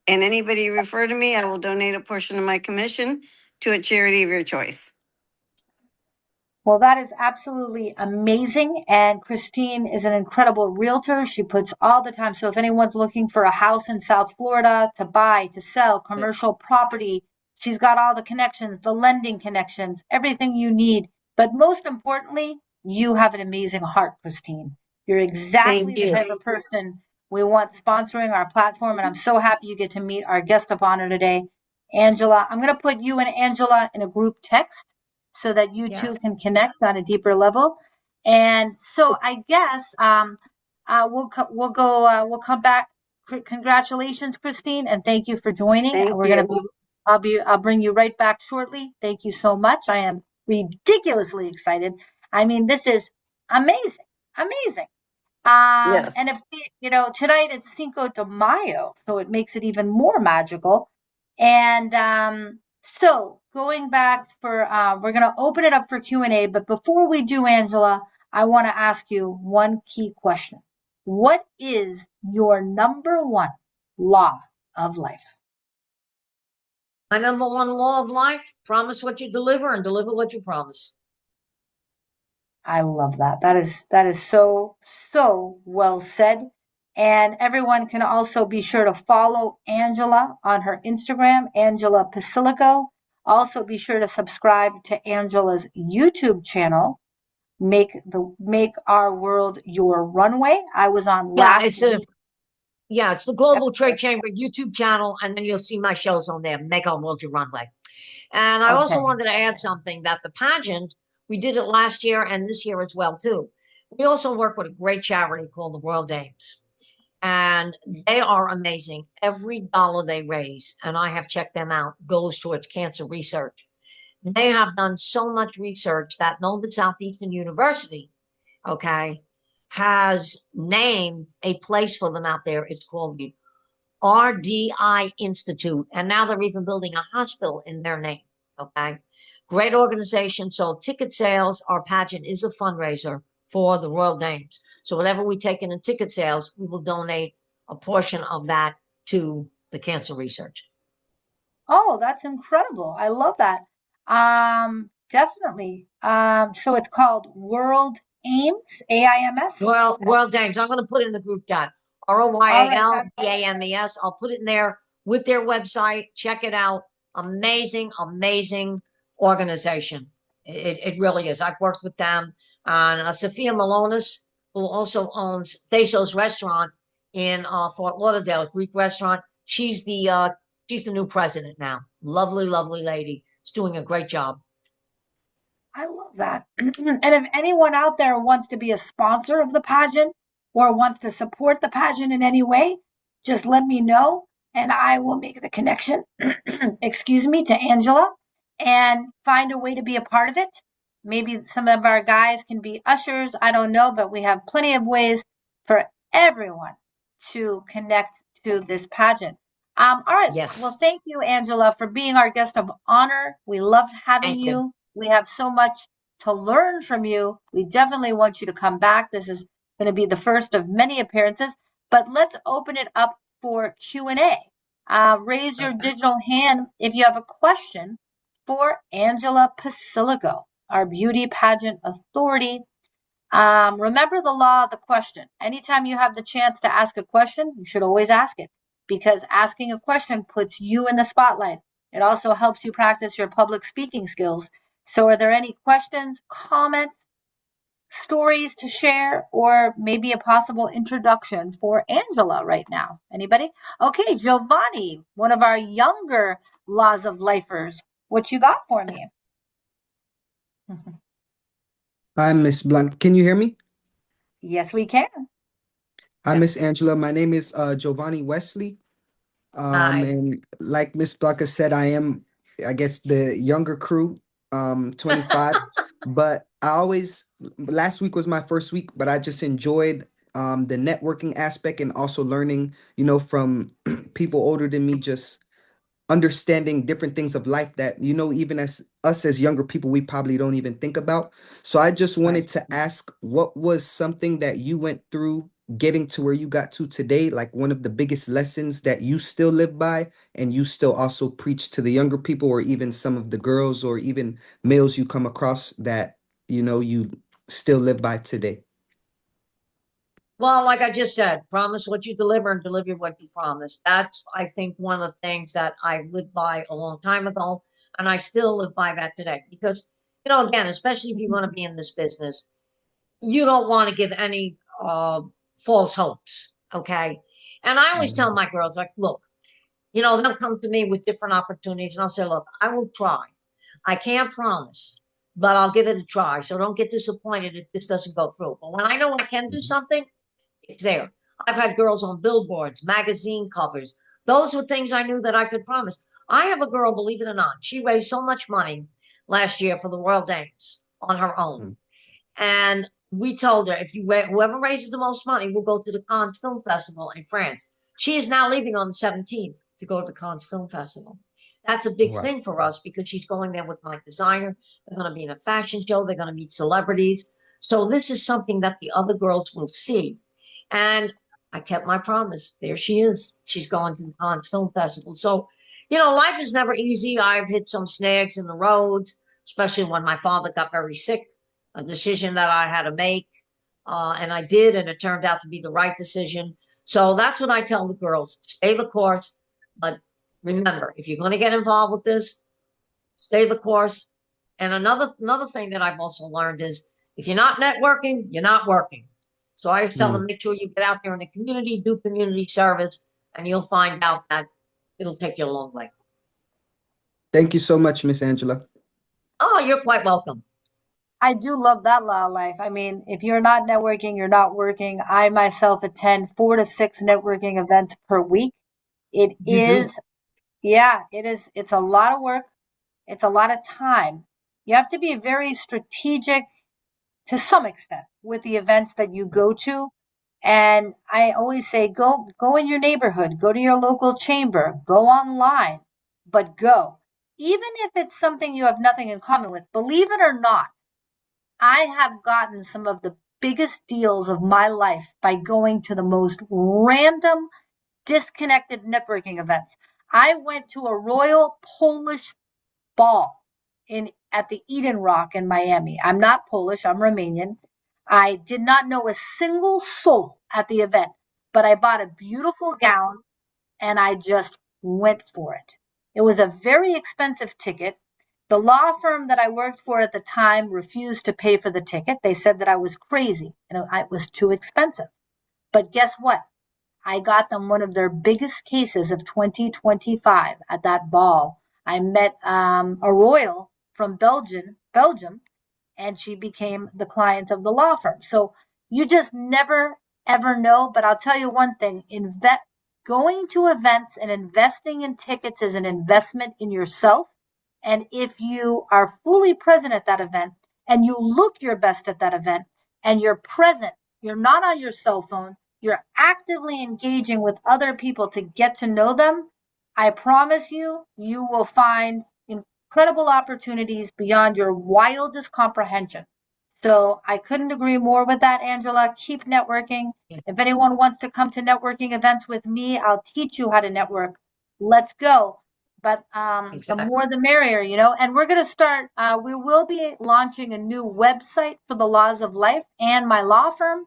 And anybody you refer to me, I will donate a portion of my commission to a charity of your choice. Well, that is absolutely amazing. And Christine is an incredible realtor. She puts all the time. So if anyone's looking for a house in South Florida to buy, to sell, commercial property, she's got all the connections, the lending connections, everything you need. But most importantly, you have an amazing heart, Christine. You're exactly the type of person we want sponsoring our platform. And I'm so happy you get to meet our guest of honor today, Angela. I'm going to put you and Angela in a group text so that you two can connect on a deeper level. And so I guess we'll come back. Congratulations, Christine, and thank you for joining. I'll bring you right back shortly. Thank you so much. I am ridiculously excited. I mean, this is amazing, amazing. And if tonight it's Cinco de Mayo, so it makes it even more magical. And so going back we're going to open it up for Q&A, but before we do, Angela, I want to ask you one key question. What is your number one law of life? My number one law of life: promise what you deliver and deliver what you promise. I love that. That is so well said. And everyone can also be sure to follow Angela on her Instagram, Angela Posillico. Also be sure to subscribe to Angela's YouTube channel, Make Our World Your Runway. I was on last week. It's the Global Trade Chamber YouTube channel, and then you'll see my shows on there, Make Our World Your Runway. And I also wanted to add something, that the pageant, we did it last year and this year as well, too. We also work with a great charity called the World Dames. And they are amazing. Every dollar they raise, and I have checked them out, goes towards cancer research. They have done so much research that Nova Southeastern University, has named a place for them out there. It's called the RDI Institute. And now they're even building a hospital in their name. Great organization. So ticket sales, our pageant is a fundraiser for the Royal Dames. So whatever we take in ticket sales, we will donate a portion of that to the cancer research. Oh, that's incredible. I love that. Definitely. So it's called World Aims, AIMS? World Dames. I'm going to put it in the group chat. ROYALDAMES. I'll put it in there with their website. Check it out. Amazing, amazing organization. It really is. I've worked with them. And Sophia Malonis, who also owns Thesos Restaurant in Fort Lauderdale, Greek restaurant. She's the new president now. Lovely, lovely lady. She's doing a great job. I love that. And if anyone out there wants to be a sponsor of the pageant or wants to support the pageant in any way, just let me know and I will make the connection, to Angela and find a way to be a part of it. Maybe some of our guys can be ushers. I don't know, but we have plenty of ways for everyone to connect to this pageant. All right. Yes. Well, thank you, Angela, for being our guest of honor. We loved having you. We have so much to learn from you. We definitely want you to come back. This is going to be the first of many appearances, but let's open it up for Q&A. Raise your digital hand if you have a question for Angela Posillico, our beauty pageant authority. Remember the law of the question. Anytime you have the chance to ask a question, you should always ask it, because asking a question puts you in the spotlight. It also helps you practice your public speaking skills. So are there any questions, comments, stories to share, or maybe a possible introduction for Angela right now? Anybody? Okay, Giovanni, one of our younger Laws of Lifers. What you got for me? Hi, Miss Blunt. Can you hear me? Yes, we can. Hi, Miss Angela. My name is Giovanni Wesley. Hi. And like Miss Blanca said, I am, I guess, the younger crew, 25. But last week was my first week, but I just enjoyed the networking aspect and also learning, from people older than me, just understanding different things of life that, even as us as younger people, we probably don't even think about. So I just Right. wanted to ask, what was something that you went through getting to where you got to today, like one of the biggest lessons that you still live by and you still also preach to the younger people, or even some of the girls or even males you come across that, you still live by today? Well, like I just said, promise what you deliver and deliver what you promise. That's, I think, one of the things that I've lived by a long time ago. And I still live by that today. Because, again, especially if you want to be in this business, you don't want to give any false hopes. Okay. And I always tell Mhm. my girls, like, look, they'll come to me with different opportunities and I'll say, look, I will try. I can't promise, but I'll give it a try. So don't get disappointed if this doesn't go through. But when I know I can do Mhm. something, it's there. I've had girls on billboards, magazine covers. Those were things I knew that I could promise. I have a girl, believe it or not, she raised so much money last year for the Royal Danes on her own. Mhm. And we told her, if whoever raises the most money will go to the Cannes Film Festival in France. She is now leaving on the 17th to go to the Cannes Film Festival. That's a big Wow. thing for us because she's going there with my designer. They're going to be in a fashion show. They're going to meet celebrities. So this is something that the other girls will see. And I kept my promise. There she is. She's going to the Cannes Film Festival. So, life is never easy. I've hit some snags in the roads, especially when my father got very sick, a decision that I had to make. And I did, and it turned out to be the right decision. So that's what I tell the girls, stay the course. But remember, if you're going to get involved with this, stay the course. And another thing that I've also learned is if you're not networking, you're not working. So I always tell them, Mm. make sure you get out there in the community, do community service, and you'll find out that it'll take you a long way. Thank you so much, Miss Angela. Oh, you're quite welcome. I do love that law of life. I mean, if you're not networking, you're not working. I myself attend 4 to 6 networking events per week. It You do. is, yeah, it is. It's a lot of work. It's a lot of time. You have to be very strategic to some extent with the events that you go to. And I always say, go in your neighborhood, go to your local chamber, go online, but go. Even if it's something you have nothing in common with, believe it or not, I have gotten some of the biggest deals of my life by going to the most random, disconnected networking events. I went to a Royal Polish ball in at the Eden Rock in Miami. I'm not Polish, I'm Romanian. I did not know a single soul at the event, but I bought a beautiful gown and I just went for it. It was a very expensive ticket. The law firm that I worked for at the time refused to pay for the ticket. They said that I was crazy and it was too expensive. But guess what? I got them one of their biggest cases of 2025 at that ball. I met a royal from Belgium, and she became the client of the law firm. So you just never ever know. But I'll tell you one thing: going to events and investing in tickets is an investment in yourself. And if you are fully present at that event and you look your best at that event and you're present, you're not on your cell phone, you're actively engaging with other people to get to know them, I promise you, you will find incredible opportunities beyond your wildest comprehension. So I couldn't agree more with that, Angela. Keep networking. Yes, If anyone wants to come to networking events with me, I'll teach you how to network. Let's go. But the exactly. more the merrier, And we're going to start, we will be launching a new website for the Laws of Life and my law firm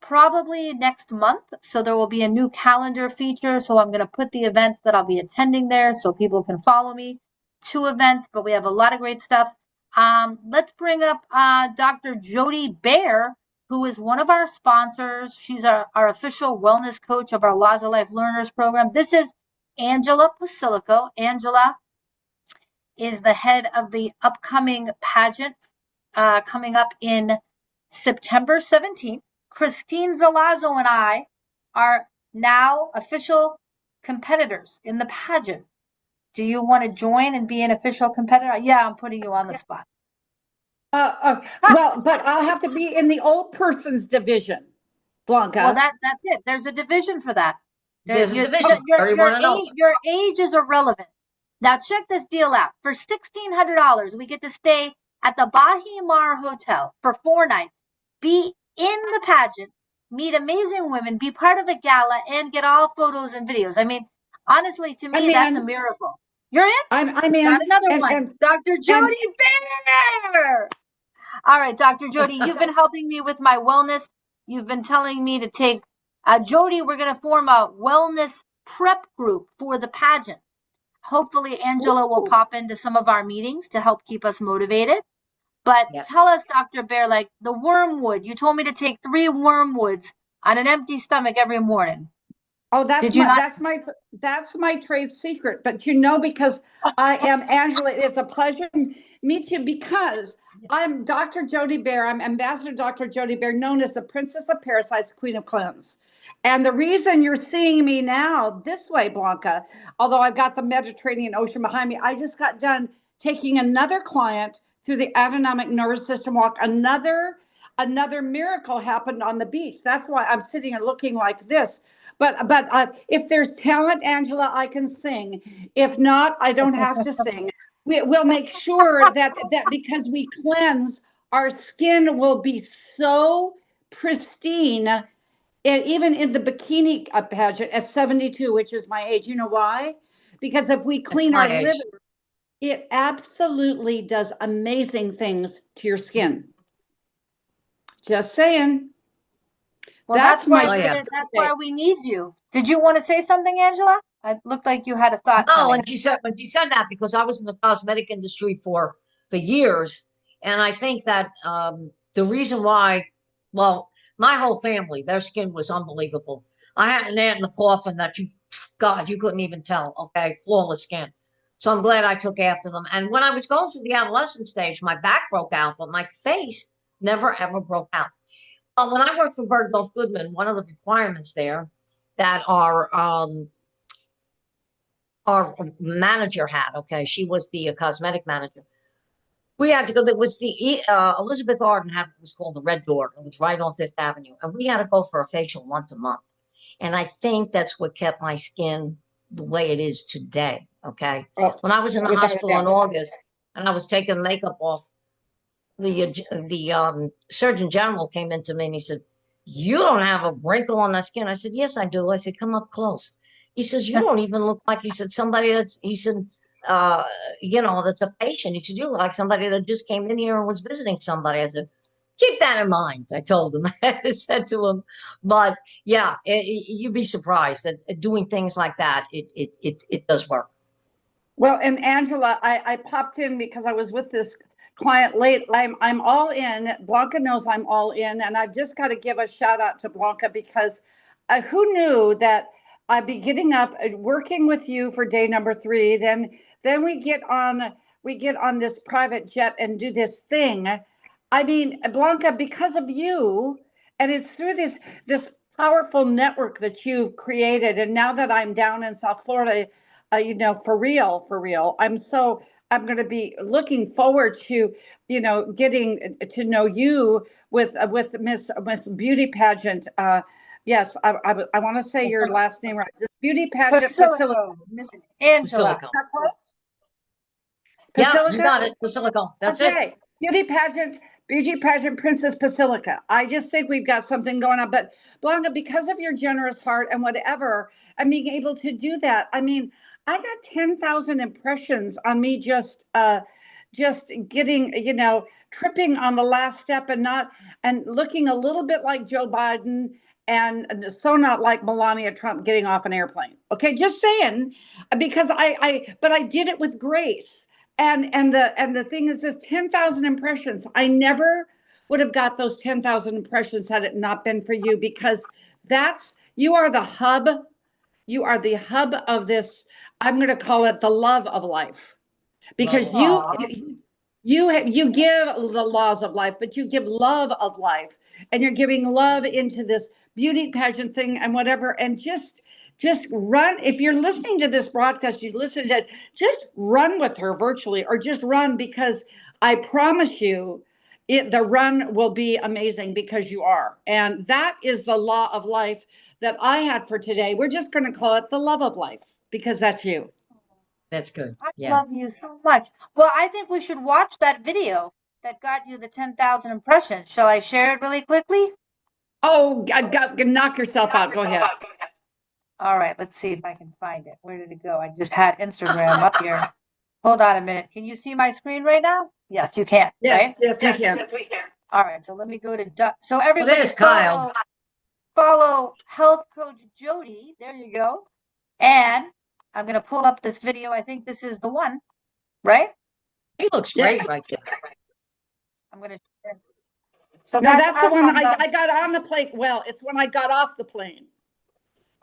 probably next month. So there will be a new calendar feature. So I'm going to put the events that I'll be attending there so people can follow me. 2 events, but we have a lot of great stuff. Let's bring up Dr. Jody Bear, who is one of our sponsors. She's our official wellness coach of our Laws of Life Learners program. This is Angela Posillico. Angela is the head of the upcoming pageant coming up in September 17th. Christine Zalazo and I are now official competitors in the pageant. Do you want to join and be an official competitor? Yeah, I'm putting you on the spot. Well, but I'll have to be in the old person's division, Blanca. Well, that's it. There's a division for that. There's a division. Your age is irrelevant. Now check this deal out. For $1,600, we get to stay at the Bahi Mar Hotel for 4 nights, be in the pageant, meet amazing women, be part of a gala, and get all photos and videos. I mean, honestly, to me, that's a miracle. You're in? I'm in. Got another one. Dr. Jody Bear. All right, Dr. Jody, you've been helping me with my wellness. You've been telling me to take Jody, we're going to form a wellness prep group for the pageant. Hopefully, Angela will pop into some of our meetings to help keep us motivated. But tell us, Dr. Bear, like the wormwood. You told me to take 3 wormwoods on an empty stomach every morning. Oh, that's my trade secret. But because I am Angela, it's a pleasure to meet you because I'm Dr. Jody Bear. I'm Ambassador Dr. Jody Bear, known as the Princess of Parasites, Queen of Cleanse. And the reason you're seeing me now this way, Blanca, although I've got the Mediterranean Ocean behind me, I just got done taking another client through the autonomic nervous system walk. Another miracle happened on the beach. That's why I'm sitting and looking like this. But if there's talent, Angela, I can sing. If not, I don't have to sing. We'll make sure that because we cleanse, our skin will be so pristine. And even in the bikini pageant at 72, which is my age, you know why? Because if we clean our liver, it absolutely does amazing things to your skin. Just saying. Well, that's why we need you. Did you want to say something, Angela? It looked like you had a thought. No, when she said that, because I was in the cosmetic industry for years, and I think that the reason why, well, my whole family, their skin was unbelievable. I had an aunt in the coffin that you couldn't even tell. Okay, flawless skin. So I'm glad I took after them. And when I was going through the adolescent stage, my back broke out, but my face never ever broke out. When I worked for Bergdorf Goodman, one of the requirements there that our manager had, okay, she was the cosmetic manager. We had to go. There was the Elizabeth Arden had what was called the Red Door. It was right on Fifth Avenue, and we had to go for a facial once a month. And I think that's what kept my skin the way it is today. Okay, when I was in the hospital in August and I was taking makeup off, the Surgeon General came into me and he said, "You don't have a wrinkle on that skin." I said, "Yes, I do." I said, "Come up close." He says, "You don't even look like," he said, "somebody that's," he said, that's a patient. He said, "You look like somebody that just came in here and was visiting somebody." I said, "Keep that in mind." I told him, I said to him, but yeah, you'd be surprised that doing things like that, it does work. Well, and Angela, I popped in because I was with this client late. I'm all in. Blanca knows I'm all in, and I've just got to give a shout out to Blanca because who knew that I'd be getting up and working with you for day number 3. Then we get on this private jet and do this thing. I mean, Blanca, because of you, and it's through this powerful network that you've created. And now that I'm down in South Florida, for real, I'm going to be looking forward to, getting to know you with Miss Beauty Pageant. Yes, I want to say your last name right. This Beauty Pageant Posillico. Miss Angela. Yeah, you got it. Posillico. That's it. Beauty Pageant Princess Posillico. I just think we've got something going on. But Blanca, because of your generous heart and whatever, and being able to do that, I mean, I got 10,000 impressions on me just getting, tripping on the last step and looking a little bit like Joe Biden and so not like Melania Trump getting off an airplane. Okay, just saying, because but I did it with grace. And the thing is this 10,000 impressions, I never would have got those 10,000 impressions had it not been for you, because you are the hub. You are the hub of this. I'm going to call it the love of life, because you give the laws of life, but you give love of life, and you're giving love into this beauty pageant thing and whatever. And just run. If you're listening to this broadcast, you listen to it, just run with her virtually, or just run, because I promise you, the run will be amazing because you are. And that is the law of life that I had for today. We're just going to call it the love of life because that's you. That's good. I Yeah. love you so much. Well, I think we should watch that video that got you the 10,000 impressions. Shall I share it really quickly? Oh, knock yourself out. Go ahead. All right, let's see if I can find it. Where did it go? I just had Instagram up here. Hold on a minute. Can you see my screen right now? Yes, you can, right? Yes, we can. All right, so let me go to so Well, everybody there's Kyle. follow Health Coach Jody. There you go. And I'm going to pull up this video. I think this is the one, right? He looks great right there. I'm going to. So No, that's the one on I got on the plane. Well, it's when I got off the plane.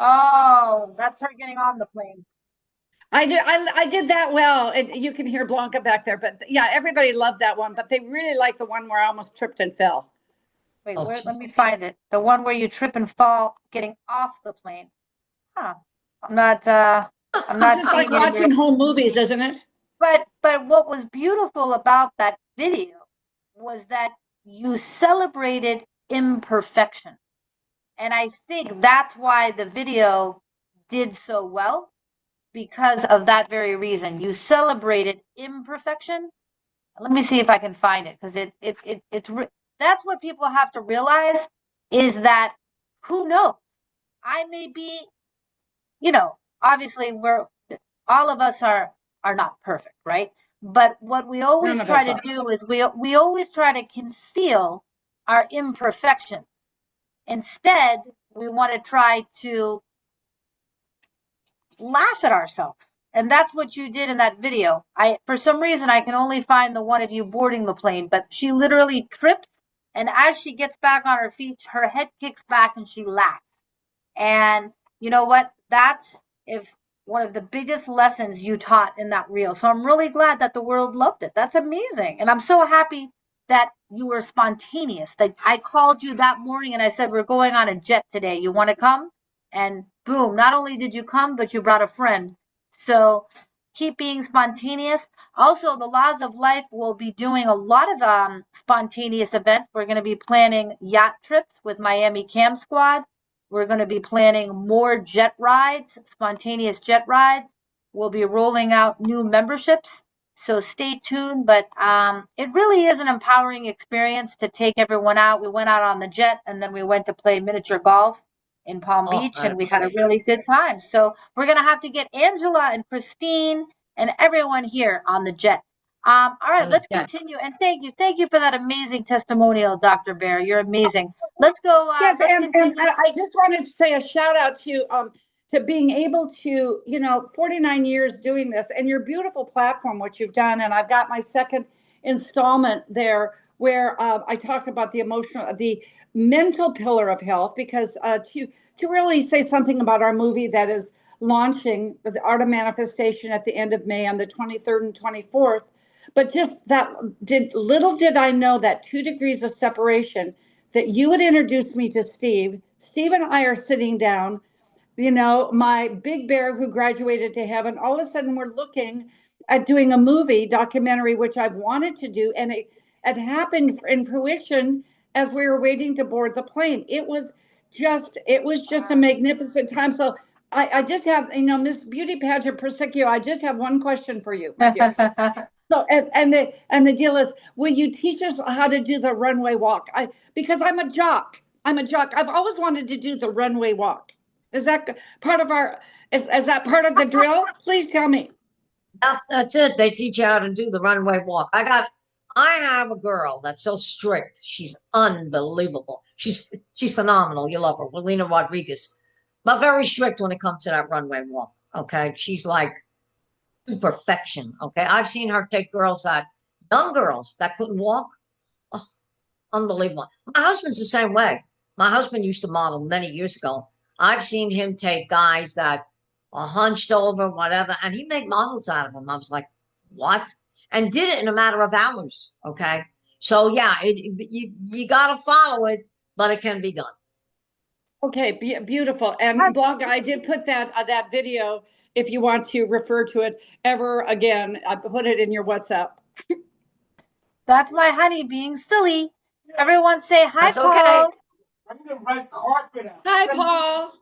Oh, that's her getting on the plane. I did that well. You can hear Blanca back there, but yeah, everybody loved that one. But they really liked the one where I almost tripped and fell. Wait, let me find it. The one where you trip and fall getting off the plane. Huh. I'm not This is like watching home movies, isn't it? But what was beautiful about that video was that you celebrated imperfection. And I think that's why the video did so well, because of that very reason. You celebrated imperfection. Let me see if I can find it, because that's what people have to realize, is that who knows? I may be, obviously all of us are not perfect, right? But what we always try to do is we always try to conceal our imperfection. Instead, we want to try to laugh at ourselves. And that's what you did in that video. For some reason, I can only find the one of you boarding the plane, but she literally trips, and as she gets back on her feet, her head kicks back and she laughs. And you know what? That's one of the biggest lessons you taught in that reel. So I'm really glad that the world loved it. That's amazing. And I'm so happy that you were spontaneous. That I called you that morning and I said, we're going on a jet today. You want to come? And boom, not only did you come, but you brought a friend. So keep being spontaneous. Also, the Laws of Life will be doing a lot of spontaneous events. We're going to be planning yacht trips with Miami Cam Squad. We're going to be planning more jet rides, spontaneous jet rides. We'll be rolling out new memberships. So stay tuned. But it really is an empowering experience to take everyone out. We went out on the jet, and then we went to play miniature golf in Palm Beach, and we had a really good time. So we're going to have to get Angela and Christine and everyone here on the jet. All right, let's continue. And thank you for that amazing testimonial, Dr. Bear. You're amazing. Let's go. Yes, and I just wanted to say a shout out to being able to, 49 years doing this, and your beautiful platform, what you've done. And I've got my second installment there where I talked about the mental pillar of health, because to really say something about our movie that is launching, The Art of Manifestation, at the end of May on the 23rd and 24th. But just that, little did I know that 2 degrees of separation, that you would introduce me to Steve. Steve and I are sitting down, my big bear who graduated to heaven. All of a sudden, we're looking at doing a documentary, which I've wanted to do. And it happened in fruition as we were waiting to board the plane. It was just a magnificent time. So I just have, Miss Beauty Pageant Prosecco, I just have one question for you, my dear. So, and the deal is, will you teach us how to do the runway walk? Because I'm a jock. I've always wanted to do the runway walk. Is that part of is that part of the drill? Please tell me. That's it. They teach you how to do the runway walk. I have a girl that's so strict. She's unbelievable. She's phenomenal. You love her, Wilena Rodriguez, but very strict when it comes to that runway walk. Okay, she's like to perfection. Okay, I've seen her take young girls that couldn't walk. Oh, unbelievable. My husband's the same way. My husband used to model many years ago. I've seen him take guys that are hunched over, whatever, and he made models out of them. I was like, what? And did it in a matter of hours. Okay, so yeah, you got to follow it, but it can be done. Okay, beautiful. And Blanca, I did put that video, if you want to refer to it ever again. I put it in your WhatsApp. That's my honey being silly. Everyone say hi, That's Paul. okay. Bring the red carpet out. Hi, Paul.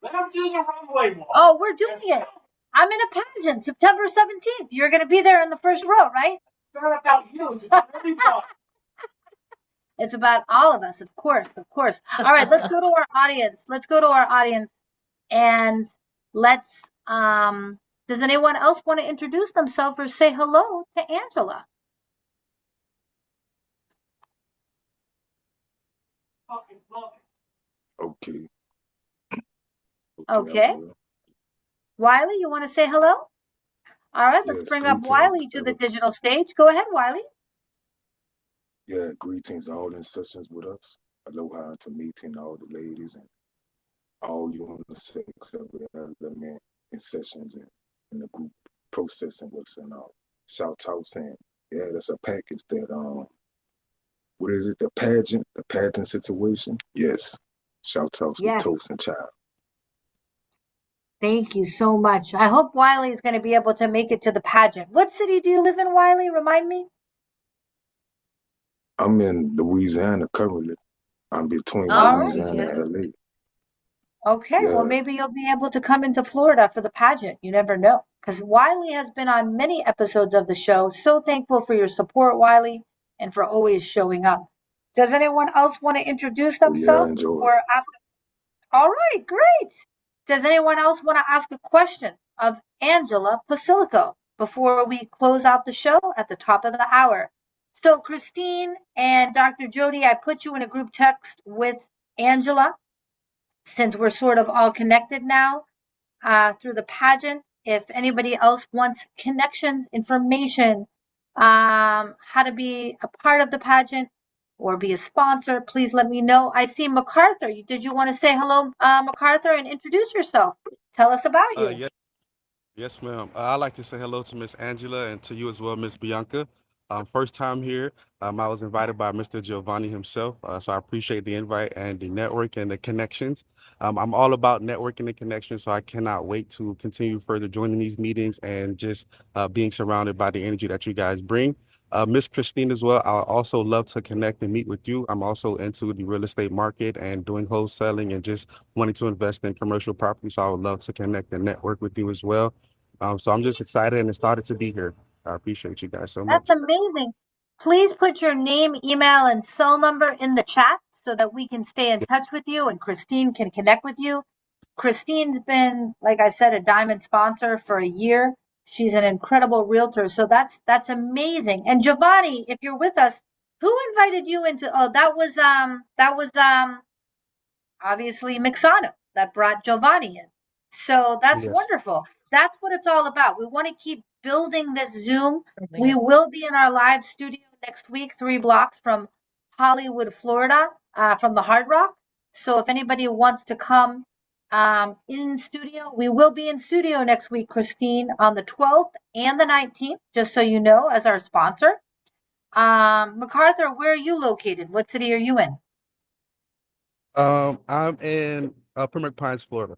Let him do the runway walk. Oh, we're doing it. I'm in a pageant, September 17th. You're going to be there in the first row, right? It's not about you. It's about everybody. It's about all of us, of course, of course. All right, let's go to our audience. Let's go to our audience and let's, does anyone else want to introduce themselves or say hello to Angela? Okay. Okay. Wiley, you want to say hello? All right, let's Yes, bring up greetings, Wiley to the digital stage. Go ahead, Wiley. Yeah, greetings all in sessions with us. Aloha to meeting all the ladies and all unisex every element in sessions and in the group processing what's in all. Shout out saying, yeah, that's a package that what is it? The pageant situation? Yes. Shout outs with Yes. Toast and Child. Thank you so much. I hope Wiley is going to be able to make it to the pageant. What city do you live in, Wiley? Remind me. I'm in Louisiana currently. I'm between Oh, Louisiana and LA. Okay, Yeah. well, maybe you'll be able to come into Florida for the pageant. You never know. Because Wiley has been on many episodes of the show. So thankful for your support, Wiley, and for always showing up. Does anyone else want to introduce themselves enjoy. or ask? All right, great. Does anyone else want to ask a question of Angela Posillico before we close out the show at the top of the hour? So Christine and Dr. Jody, I put you in a group text with Angela since we're sort of all connected now through the pageant. If anybody else wants connections, information, how to be a part of the pageant or be a sponsor, please let me know. I see MacArthur. Did you want to say hello, MacArthur, and introduce yourself? Tell us about you. Yes, ma'am. I'd like to say hello to Miss Angela and to you as well, Miss Bianca. First time here. I was invited by Mr. Giovanni himself, so I appreciate the invite and the network and the connections. I'm all about networking and connections, so I cannot wait to continue further joining these meetings and just being surrounded by the energy that you guys bring. Miss Christine as well, I also love to connect and meet with you. I'm also into the real estate market and doing wholesaling and just wanting to invest in commercial property. So I would love to connect and network with you as well. So I'm just excited and excited to be here. I appreciate you guys so much. That's amazing. Please put your name, email, and cell number in the chat so that we can stay in touch with you and Christine can connect with you. Christine's been, like I said, a diamond sponsor for a year. She's an incredible realtor. So that's amazing. And Giovanni, if you're with us, who invited you into, oh, that was obviously Mixano that brought Giovanni in. So that's Yes. wonderful. That's what it's all about. We want to keep building this Zoom. We will be in our live studio next week, 3 blocks from Hollywood, Florida, from the Hard Rock. So if anybody wants to come in studio, we will be in studio next week, Christine, on the 12th and the 19th, just so you know, as our sponsor. MacArthur, where are you located? What city are you in? I'm in Pembroke Pines, Florida.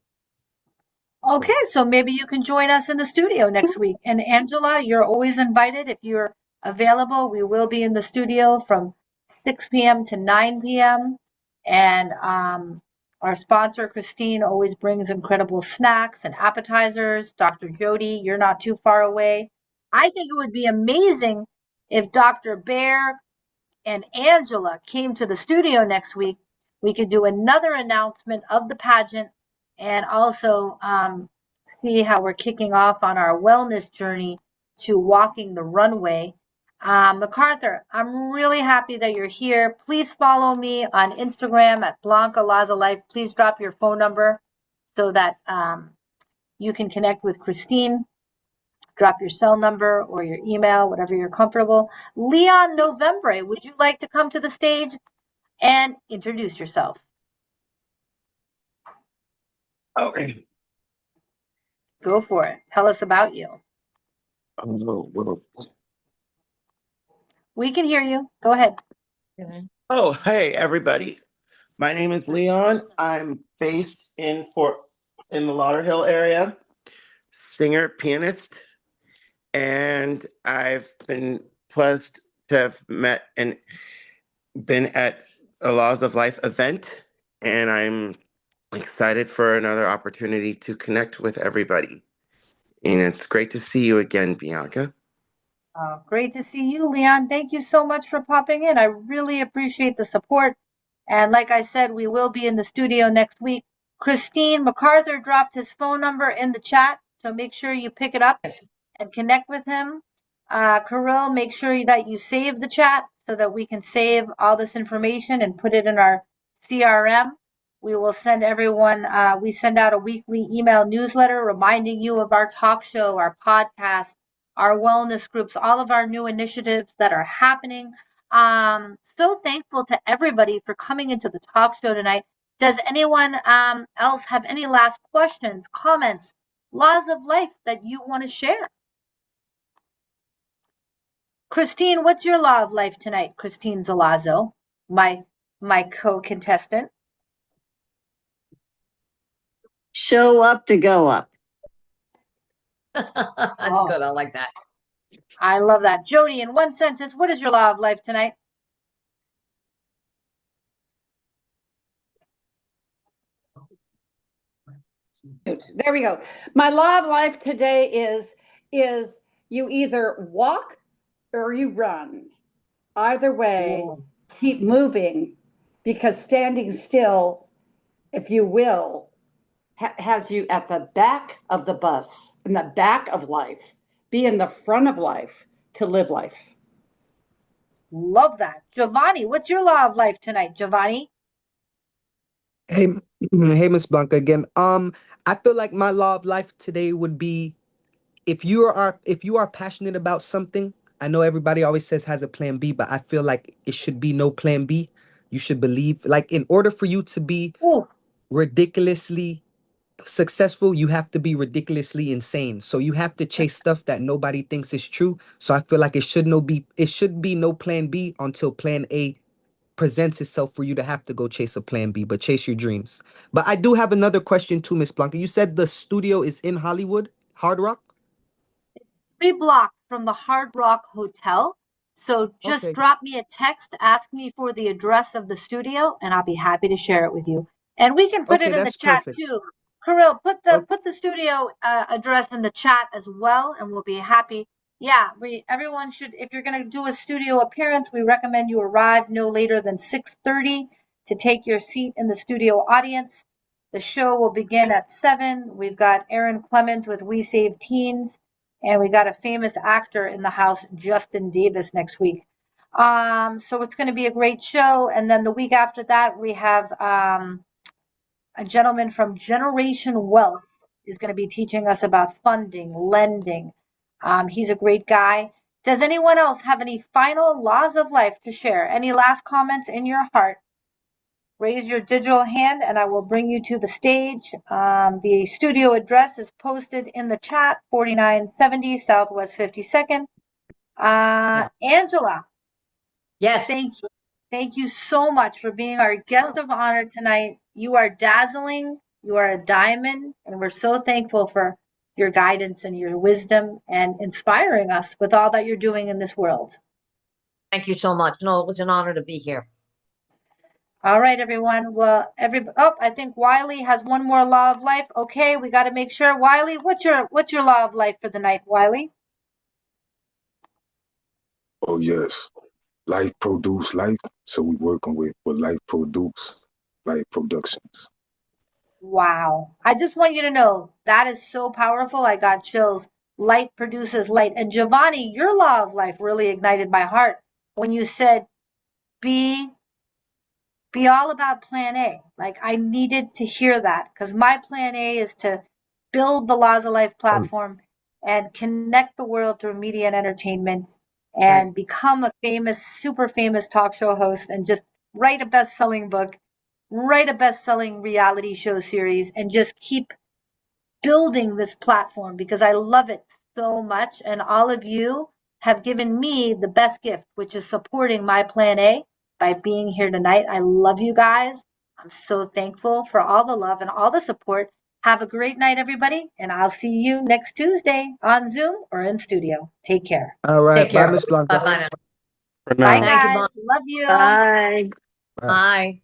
Okay, so maybe you can join us in the studio next week. And Angela, you're always invited if you're available. We will be in the studio from 6 p.m. to 9 p.m. And our sponsor, Christine, always brings incredible snacks and appetizers. Dr. Jody, you're not too far away. I think it would be amazing if Dr. Bear and Angela came to the studio next week. We could do another announcement of the pageant and also see how we're kicking off on our wellness journey to walking the runway. MacArthur, I'm really happy that you're here. Please follow me on Instagram at Blanca Laza Life. Please drop your phone number so that you can connect with Christine. Drop your cell number or your email, whatever you're comfortable. Leon Novembre, would you like to come to the stage and introduce yourself? Okay. Go for it. Tell us about you. We can hear you. Go ahead. Oh, hey, everybody. My name is Leon. I'm based in the Lauderhill area, singer, pianist, and I've been blessed to have met and been at a Laws of Life event, and I'm excited for another opportunity to connect with everybody. And it's great to see you again, Bianca. Great to see you, Leon. Thank you so much for popping in. I really appreciate the support. And like I said, we will be in the studio next week. Christine MacArthur dropped his phone number in the chat, so make sure you pick it up and connect with him. Kirill, make sure that you save the chat so that we can save all this information and put it in our CRM. We will send everyone, we send out a weekly email newsletter reminding you of our talk show, our podcast, our wellness groups, all of our new initiatives that are happening. So thankful to everybody for coming into the talk show tonight. Does anyone else have any last questions, comments, laws of life that you want to share? Christine, what's your law of life tonight? Christine Zalazzo, my co-contestant. Show up to go up. That's good. I like that. I love that. Jody, in one sentence, what is your law of life tonight? There we go. My law of life today is you either walk or you run. Either way, keep moving, because standing still, if you will, has you at the back of the bus, in the back of life. Be in the front of life to live life. Love that. Giovanni, what's your law of life tonight, Giovanni? Hey, hey, Miss Blanca again. I feel like my law of life today would be if you are passionate about something. I know everybody always says has a plan B, but I feel like it should be no plan B. You should believe, like, in order for you to be ridiculously successful, you have to be ridiculously insane. So you have to chase stuff that nobody thinks is true. So I feel like it should be no plan B until plan A presents itself for you to have to go chase a plan B, but chase your dreams. But I do have another question too, Miss Blanca. You said the studio is in Hollywood, Hard Rock? 3 blocks from the Hard Rock Hotel. So just drop me a text, ask me for the address of the studio, and I'll be happy to share it with you. And we can put it in the chat too. Kirill, put the studio address in the chat as well, and we'll be happy. Yeah, everyone should, if you're going to do a studio appearance, we recommend you arrive no later than 6:30 to take your seat in the studio audience. The show will begin at 7. We've got Aaron Clemens with We Save Teens, and we got a famous actor in the house, Justin Davis, next week. So it's going to be a great show. And then the week after that, we have a gentleman from Generation Wealth is going to be teaching us about funding, lending. He's a great guy. Does anyone else have any final laws of life to share? Any last comments in your heart? Raise your digital hand and I will bring you to the stage. The studio address is posted in the chat, 4970 Southwest 52nd. Angela. Yes. Thank you. Thank you so much for being our guest of honor tonight. You are dazzling. You are a diamond, and we're so thankful for your guidance and your wisdom and inspiring us with all that you're doing in this world. Thank you so much. No, it was an honor to be here. All right, everyone. Well, I think Wiley has one more law of life. Okay, we got to make sure. Wiley, what's your law of life for the night, Wiley? Oh yes, life produce life. So we working with what life produce, life productions. Wow. I just want you to know that is so powerful. I got chills. Light produces light. And Giovanni, your law of life really ignited my heart when you said, be all about plan A. Like, I needed to hear that because my plan A is to build the Laws of Life platform and connect the world through media and entertainment and become a famous, super famous talk show host and just write a best-selling book, write a best-selling reality show series, and just keep building this platform because I love it so much. And all of you have given me the best gift, which is supporting my plan A by being here tonight. I love you guys. I'm so thankful for all the love and all the support. Have a great night, everybody, and I'll see you next Tuesday on Zoom or in studio. Take care. All right. Take Bye, care. Miss Blanca. Bye-bye now. For Bye, now. Thank you, guys. Bon. Love you. Bye. Bye. Bye.